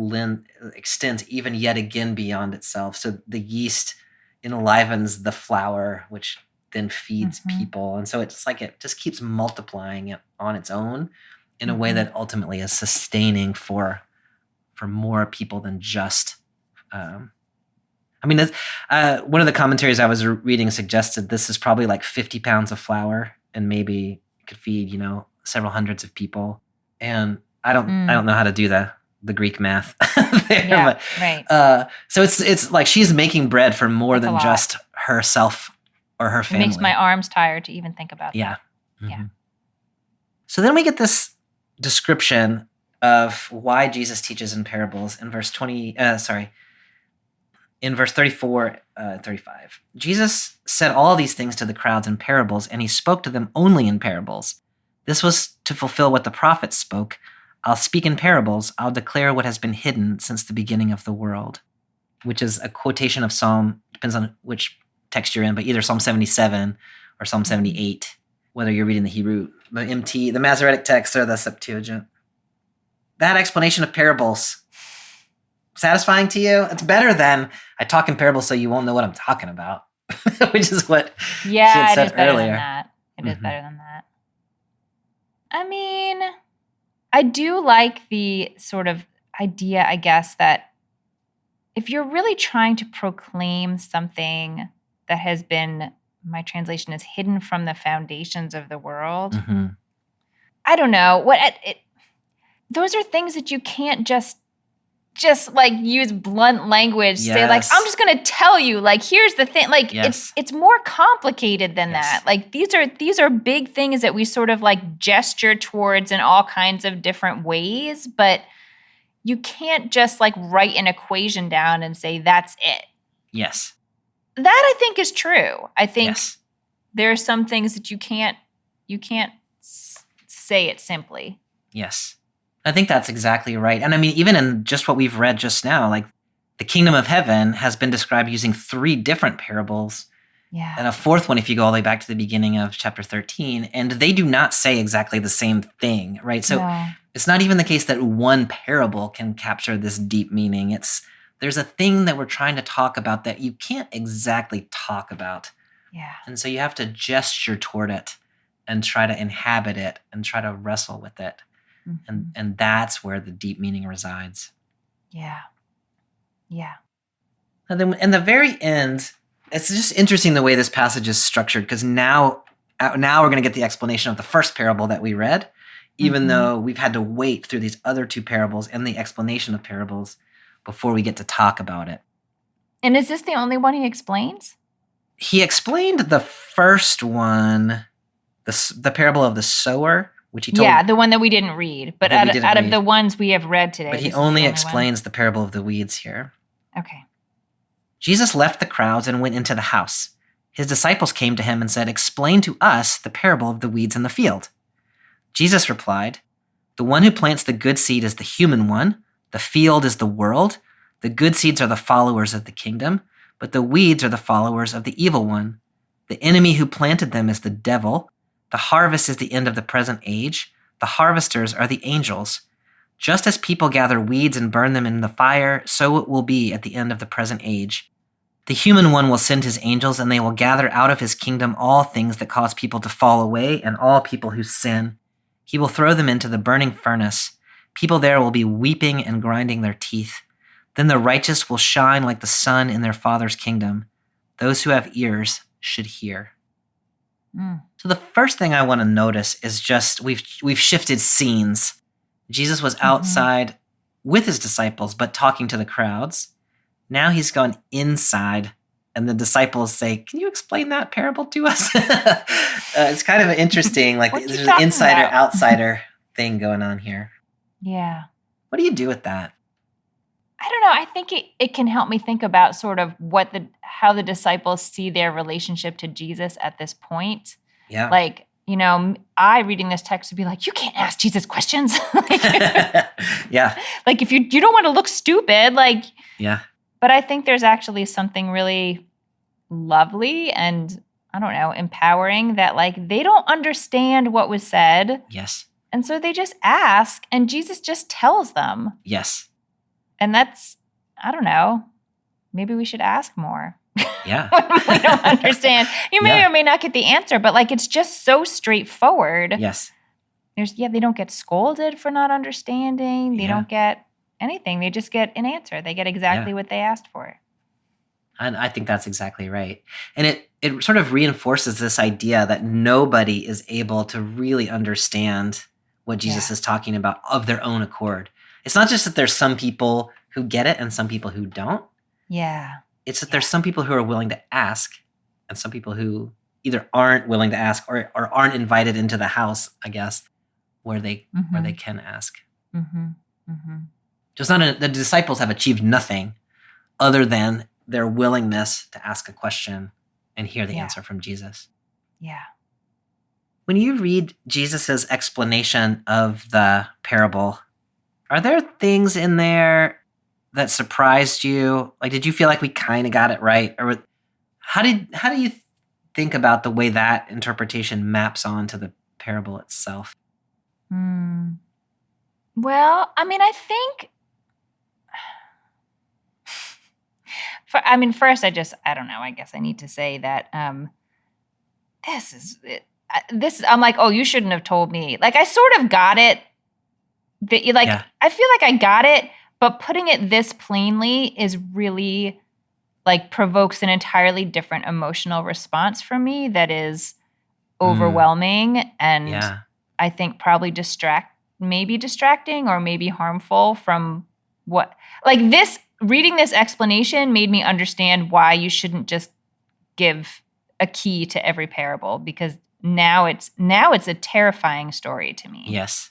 extends even yet again beyond itself. So the yeast enlivens the flour, which then feeds people. And so it's like it just keeps multiplying it on its own in a way that ultimately is sustaining for more people than just one of the commentaries I was reading suggested this is probably like 50 pounds of flour, and maybe it could feed, several hundreds of people. And I don't know how to do the Greek math there, right. So it's like she's making bread for more than just herself or her family. It makes my arms tired to even think about that. Yeah. So then we get this description of why Jesus teaches in parables in verse 34, 35. Jesus said all these things to the crowds in parables, and he spoke to them only in parables. This was to fulfill what the prophets spoke. I'll speak in parables. I'll declare what has been hidden since the beginning of the world, which is a quotation of depends on which text you're in, but either Psalm 77 or Psalm 78, whether you're reading the Hebrew, the MT, the Masoretic text, or the Septuagint. That explanation of parables, satisfying to you? It's better than I talk in parables so you won't know what I'm talking about, which is what she had said earlier. It is better than that. I mean, I do like the sort of idea, I guess, that if you're really trying to proclaim something that has been, my translation is hidden from the foundations of the world, I don't know. Those are things that you can't just like use blunt language, say like, I'm just going to tell you, like, here's the thing. Like it's more complicated than that. Like these are big things that we sort of like gesture towards in all kinds of different ways, but you can't just like write an equation down and say that's it. Yes. That I think is true. I think there are some things that you can't say it simply. Yes. I think that's exactly right. And I mean, even in just what we've read just now, like the kingdom of heaven has been described using 3 different parables. Yeah. And a 4th one, if you go all the way back to the beginning of chapter 13, and they do not say exactly the same thing, right? So it's not even the case that one parable can capture this deep meaning. There's a thing that we're trying to talk about that you can't exactly talk about. Yeah. And so you have to gesture toward it and try to inhabit it and try to wrestle with it. And that's where the deep meaning resides. Yeah. Yeah. And then in the very end, it's just interesting the way this passage is structured, because now we're going to get the explanation of the first parable that we read, even though we've had to wait through these other 2 parables and the explanation of parables before we get to talk about it. And is this the only one he explains? He explained the first one, the parable of the sower, which he told. Yeah, the one that we didn't read. But out of the ones we have read today. But he only explains the parable of the weeds here. Okay. Jesus left the crowds and went into the house. His disciples came to him and said, "Explain to us the parable of the weeds in the field." Jesus replied, "The one who plants the good seed is the human one. The field is the world. The good seeds are the followers of the kingdom, but the weeds are the followers of the evil one. The enemy who planted them is the devil. The harvest is the end of the present age. The harvesters are the angels. Just as people gather weeds and burn them in the fire, so it will be at the end of the present age. The human one will send his angels, and they will gather out of his kingdom all things that cause people to fall away and all people who sin. He will throw them into the burning furnace. People there will be weeping and grinding their teeth. Then the righteous will shine like the sun in their Father's kingdom. Those who have ears should hear." So the first thing I want to notice is just we've shifted scenes. Jesus was outside with his disciples, but talking to the crowds. Now he's gone inside, and the disciples say, "Can you explain that parable to us?" It's kind of interesting. Like there's an insider-outsider thing going on here. Yeah. What do you do with that? I don't know. I think it can help me think about sort of how the disciples see their relationship to Jesus at this point. Yeah. Like, I reading this text would be like, you can't ask Jesus questions. Yeah. Like if you don't want to look stupid, like. Yeah. But I think there's actually something really lovely and, I don't know, empowering that like they don't understand what was said. Yes. And so they just ask and Jesus just tells them. Yes. And that's, I don't know, maybe we should ask more. Yeah. We don't understand. You may or may not get the answer, but like it's just so straightforward. Yes. They don't get scolded for not understanding. They don't get anything. They just get an answer. They get exactly what they asked for. And I think that's exactly right. And it sort of reinforces this idea that nobody is able to really understand what Jesus is talking about of their own accord. It's not just that there's some people who get it and some people who don't. Yeah. It's that there's some people who are willing to ask and some people who either aren't willing to ask or aren't invited into the house, I guess, where they can ask. Mm-hmm. Mm-hmm. So it's not the disciples have achieved nothing other than their willingness to ask a question and hear the answer from Jesus. Yeah. When you read Jesus's explanation of the parable, are there things in there that surprised you? Like, did you feel like we kind of got it right? Or how do you think about the way that interpretation maps onto the parable itself? Well, I mean, I think first, I don't know. I guess I need to say that this is it. I'm like, oh, you shouldn't have told me. Like, I sort of got it. I feel like I got it, but putting it this plainly is really like provokes an entirely different emotional response from me that is overwhelming and I think probably distracting or maybe harmful from what like this. Reading this explanation made me understand why you shouldn't just give a key to every parable, because now it's a terrifying story to me. Yes.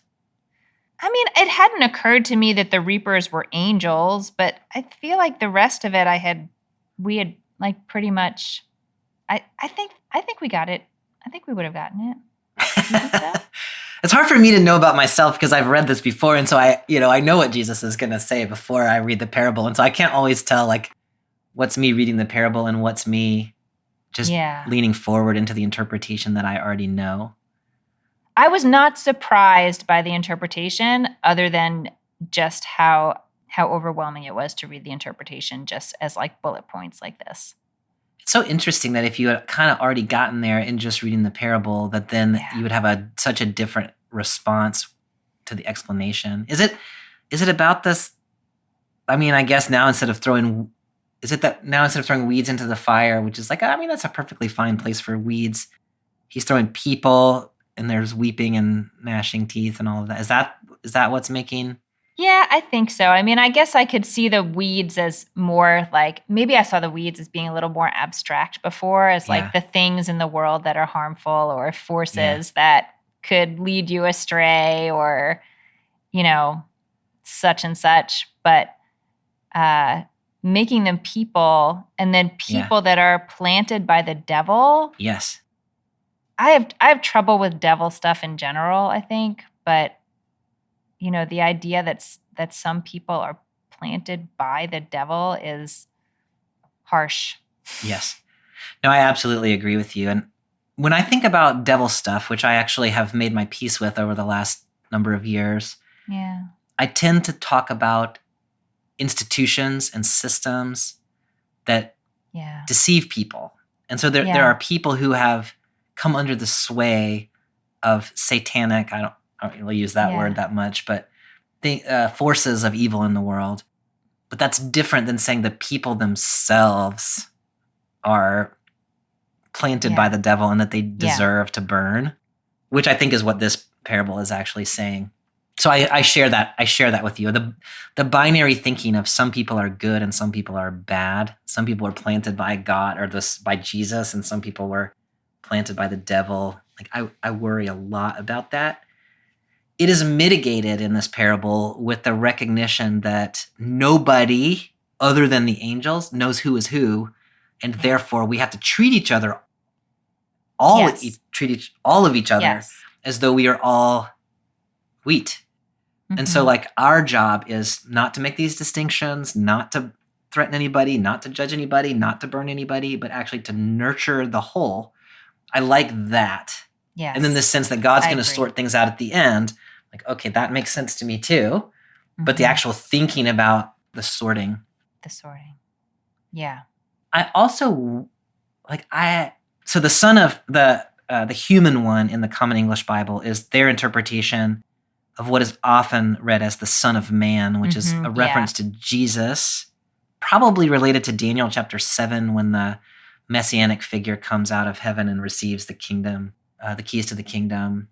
I mean, it hadn't occurred to me that the reapers were angels, but I feel like the rest of it we had like pretty much I think we got it. I think we would have gotten it. You think so? It's hard for me to know about myself because I've read this before. And so I know what Jesus is going to say before I read the parable. And so I can't always tell like what's me reading the parable and what's me just leaning forward into the interpretation that I already know. I was not surprised by the interpretation other than just how overwhelming it was to read the interpretation just as like bullet points like this. It's so interesting that if you had kind of already gotten there in just reading the parable, that then you would have such a different response to the explanation. Is it about this? I mean, I guess now instead of throwing weeds into the fire, which is like, I mean, that's a perfectly fine place for weeds. He's throwing people and there's weeping and gnashing teeth and all of that. Is that what's making? Yeah, I think so. I mean, I guess I could see the weeds as more like, maybe I saw the weeds as being a little more abstract before, as like the things in the world that are harmful or forces that could lead you astray or, such and such. But making them people and then people that are planted by the devil. Yes. I have trouble with devil stuff in general, I think, but the idea that some people are planted by the devil is harsh. Yes. No, I absolutely agree with you. And when I think about devil stuff, which I actually have made my peace with over the last number of years, I tend to talk about institutions and systems that deceive people. And so there are people who have come under the sway of satanic, I don't really use that word that much, but the forces of evil in the world. But that's different than saying the people themselves are planted by the devil and that they deserve to burn, which I think is what this parable is actually saying. So I share that. I share that with you. The binary thinking of some people are good and some people are bad. Some people are planted by God or by Jesus, and some people were planted by the devil. Like I worry a lot about that. It is mitigated in this parable with the recognition that nobody other than the angels knows who is who, and therefore we have to treat each other, treat all of each other as though we are all wheat. And so like our job is not to make these distinctions, not to threaten anybody, not to judge anybody, not to burn anybody, but actually to nurture the whole. I like that. Yes. And then the sense that God's going to sort things out at the end, like, okay, that makes sense to me too. But the actual thinking about the sorting. Yeah. I also so the son of the human one in the Common English Bible is their interpretation of what is often read as the Son of Man, which is a reference to Jesus, probably related to Daniel chapter 7 when the messianic figure comes out of heaven and receives the kingdom, the keys to the kingdom.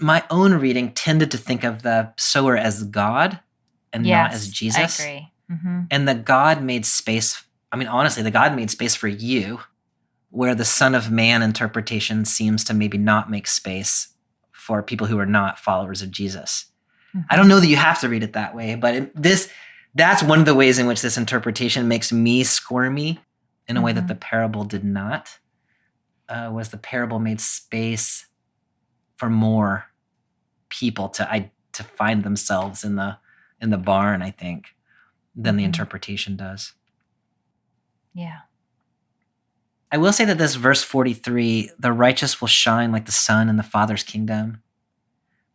My own reading tended to think of the sower as God and not as Jesus. I agree. And the God made space. I mean, honestly, the God made space for you, where the Son of Man interpretation seems to maybe not make space for people who are not followers of Jesus. I don't know that you have to read it that way, but that's one of the ways in which this interpretation makes me squirmy in a way that the parable did not, was the parable made space for more people to find themselves in the barn, I think, than the interpretation does. Yeah. I will say that this verse 43, the righteous will shine like the sun in the Father's kingdom,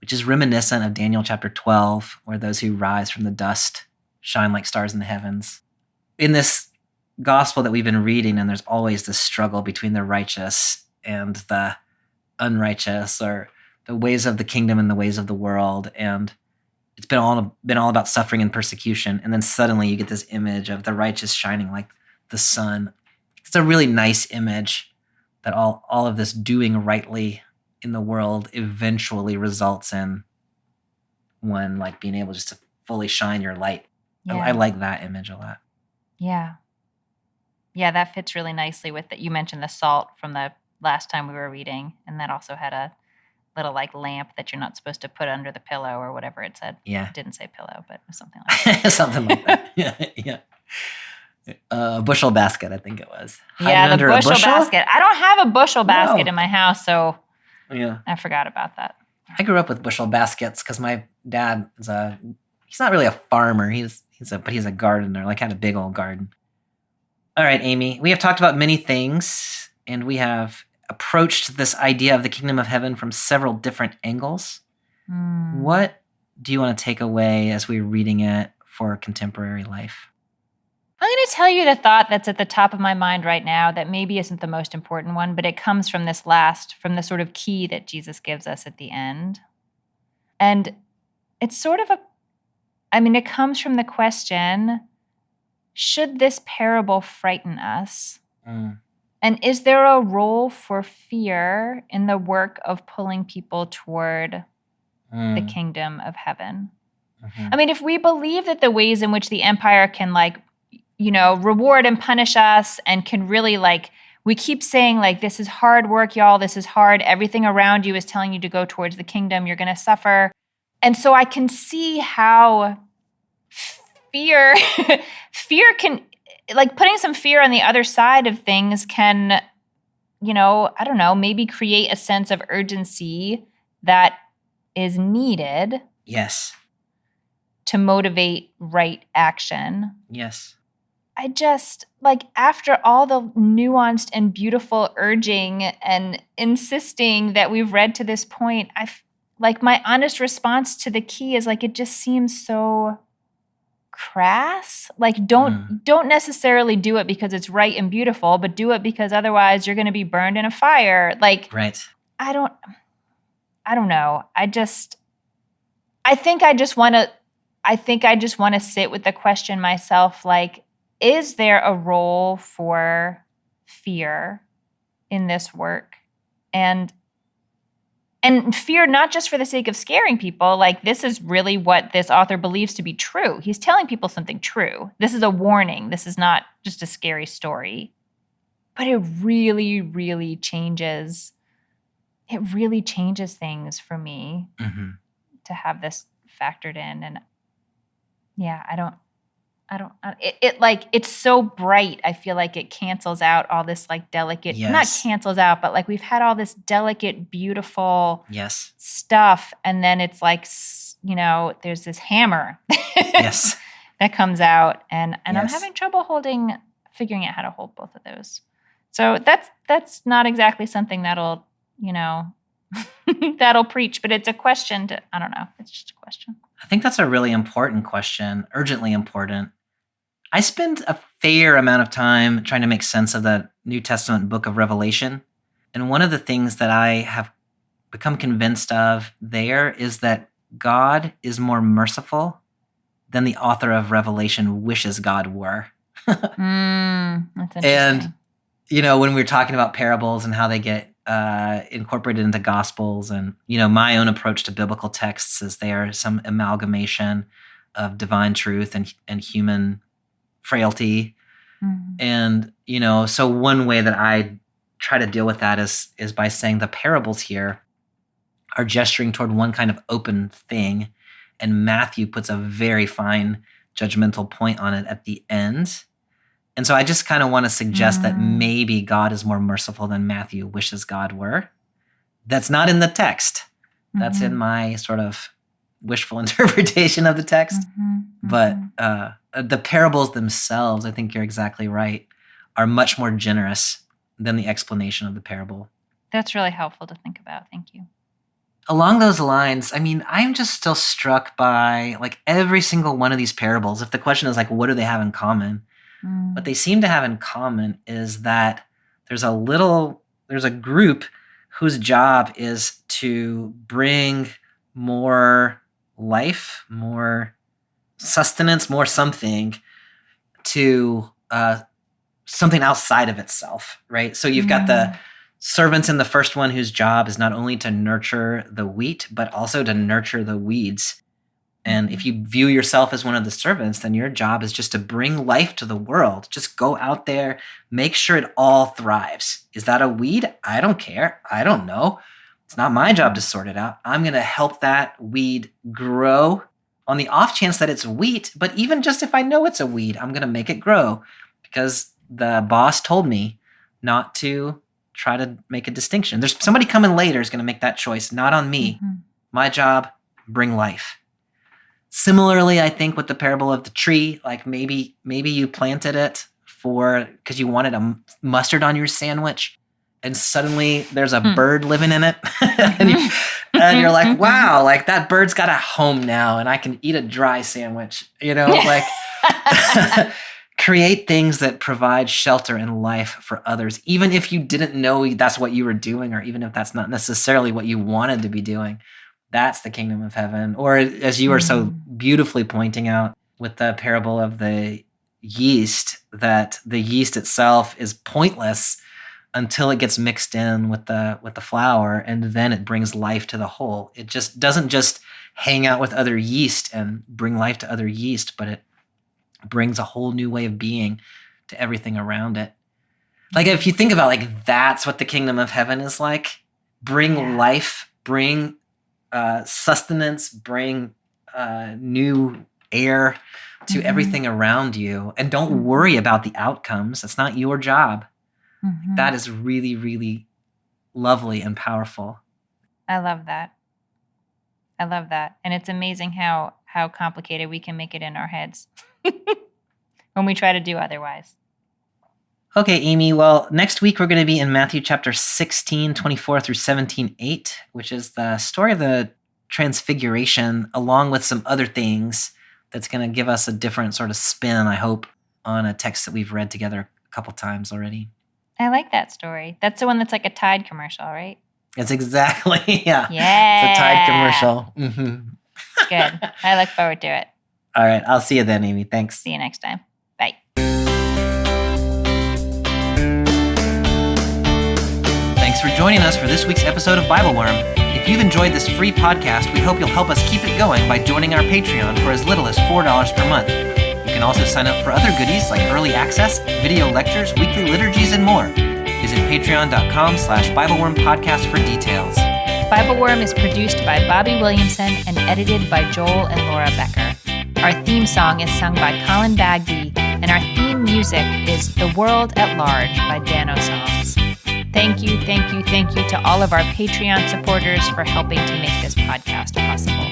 which is reminiscent of Daniel chapter 12, where those who rise from the dust shine like stars in the heavens. In this gospel that we've been reading, and there's always this struggle between the righteous and the unrighteous, or the ways of the kingdom and the ways of the world. And it's been all about suffering and persecution. And then suddenly you get this image of the righteous shining like the sun. It's a really nice image that all of this doing rightly in the world eventually results in one like being able just to fully shine your light. Yeah. I like that image a lot. Yeah. Yeah, that fits really nicely with that. You mentioned the salt from the last time we were reading, and that also had a little like lamp that you're not supposed to put under the pillow or whatever it said. Yeah. It didn't say pillow, but it was something like that. Something like that. Yeah. Bushel basket, I think it was. Yeah, the bushel basket. I don't have a bushel basket in my house, so I forgot about that. I grew up with bushel baskets because my dad is he's not really a farmer. But he's a gardener, like had a big old garden. All right, Amy, we have talked about many things, and we have approached this idea of the kingdom of heaven from several different angles. What do you want to take away as we're reading it for contemporary life? I'm going to tell you the thought that's at the top of my mind right now that maybe isn't the most important one, but it comes from from the sort of key that Jesus gives us at the end. And it's sort of it comes from the question, should this parable frighten us? And is there a role for fear in the work of pulling people toward the kingdom of heaven? I mean, if we believe that the ways in which the empire can reward and punish us and can really we keep saying this is hard work, y'all, this is hard. Everything around you is telling you to go towards the kingdom. You're going to suffer. And so I can see how fear can, putting some fear on the other side of things can, I don't know, maybe create a sense of urgency that is needed. Yes. To motivate right action. Yes. I just, after all the nuanced and beautiful urging and insisting that we've read to this point, my honest response to the key is it just seems so crass. Don't necessarily do it because it's right and beautiful, but do it because otherwise you're going to be burned in a fire. Right. I don't know. I think I just want to sit with the question myself, is there a role for fear in this work. And fear not just for the sake of scaring people, like this is really what this author believes to be true. He's telling people something true. This is a warning. This is not just a scary story. But it really, really changes. It really changes things for me to have this factored in. And yeah, it's so bright. I feel like it cancels out all this like delicate, not cancels out, but like we've had all this delicate, beautiful stuff. And then it's like, there's this hammer that comes out and I'm having trouble figuring out how to hold both of those. So that's not exactly something that'll, that'll preach, but it's a question I don't know. It's just a question. I think that's a really important question, urgently important. I spend a fair amount of time trying to make sense of the New Testament book of Revelation. And one of the things that I have become convinced of there is that God is more merciful than the author of Revelation wishes God were. That's interesting. And, when we're talking about parables and how they get incorporated into gospels and, my own approach to biblical texts is they are some amalgamation of divine truth and human frailty. And, so one way that I try to deal with that is by saying the parables here are gesturing toward one kind of open thing. And Matthew puts a very fine judgmental point on it at the end. And so I just kind of want to suggest that maybe God is more merciful than Matthew wishes God were. That's not in the text. That's in my sort of wishful interpretation of the text. But the parables themselves, I think you're exactly right, are much more generous than the explanation of the parable. That's really helpful to think about. Thank you. Along those lines, I'm just still struck by like every single one of these parables. If the question is like, what do they have in common? What they seem to have in common is that there's a group whose job is to bring more life, more sustenance, more something to something outside of itself, right? So you've got the servants in the first one whose job is not only to nurture the wheat, but also to nurture the weeds. And if you view yourself as one of the servants, then your job is just to bring life to the world. Just go out there, make sure it all thrives. Is that a weed? I don't care. I don't know. It's not my job to sort it out. I'm going to help that weed grow on the off chance that it's wheat. But even just if I know it's a weed, I'm going to make it grow because the boss told me not to try to make a distinction. There's somebody coming later is going to make that choice, not on me. My job, bring life. Similarly, I think with the parable of the tree, like maybe you planted it because you wanted a mustard on your sandwich, and suddenly there's a bird living in it, and you're like, wow, like that bird's got a home now, and I can eat a dry sandwich. Like create things that provide shelter and life for others, even if you didn't know that's what you were doing, or even if that's not necessarily what you wanted to be doing. That's the kingdom of heaven. Or as you were so beautifully pointing out with the parable of the yeast, that the yeast itself is pointless until it gets mixed in with the flour, and then it brings life to the whole. It just doesn't just hang out with other yeast and bring life to other yeast, but it brings a whole new way of being to everything around it. Like if you think about like that's what the kingdom of heaven is like. Bring life, bring sustenance, bring new air to everything around you, and don't worry about the outcomes. It's not your job. That is really, really lovely and powerful. I love that. And it's amazing how complicated we can make it in our heads when we try to do otherwise. Okay, Amy. Well, next week we're going to be in Matthew chapter 16, 24 through 17, 8, which is the story of the Transfiguration, along with some other things that's going to give us a different sort of spin, I hope, on a text that we've read together a couple times already. I like that story. That's the one that's like a Tide commercial, right? It's exactly, yeah. Yeah. It's a Tide commercial. Good. I look forward to it. All right. I'll see you then, Amy. Thanks. See you next time. Bye. for joining us for this week's episode of BibleWorm. If you've enjoyed this free podcast, we hope you'll help us keep it going by joining our Patreon for as little as $4 per month. You can also sign up for other goodies like early access, video lectures, weekly liturgies, and more. Visit patreon.com/BibleWorm podcast for details. BibleWorm is produced by Bobby Williamson and edited by Joel and Laura Becker. Our theme song is sung by Colin Bagby, and our theme music is The World at Large by Dano Songs. Thank you to all of our Patreon supporters for helping to make this podcast possible.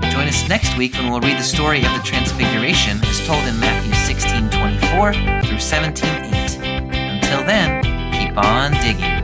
Join us next week when we'll read the story of the Transfiguration as told in Matthew 16:24 through 17:8. Until then, keep on digging.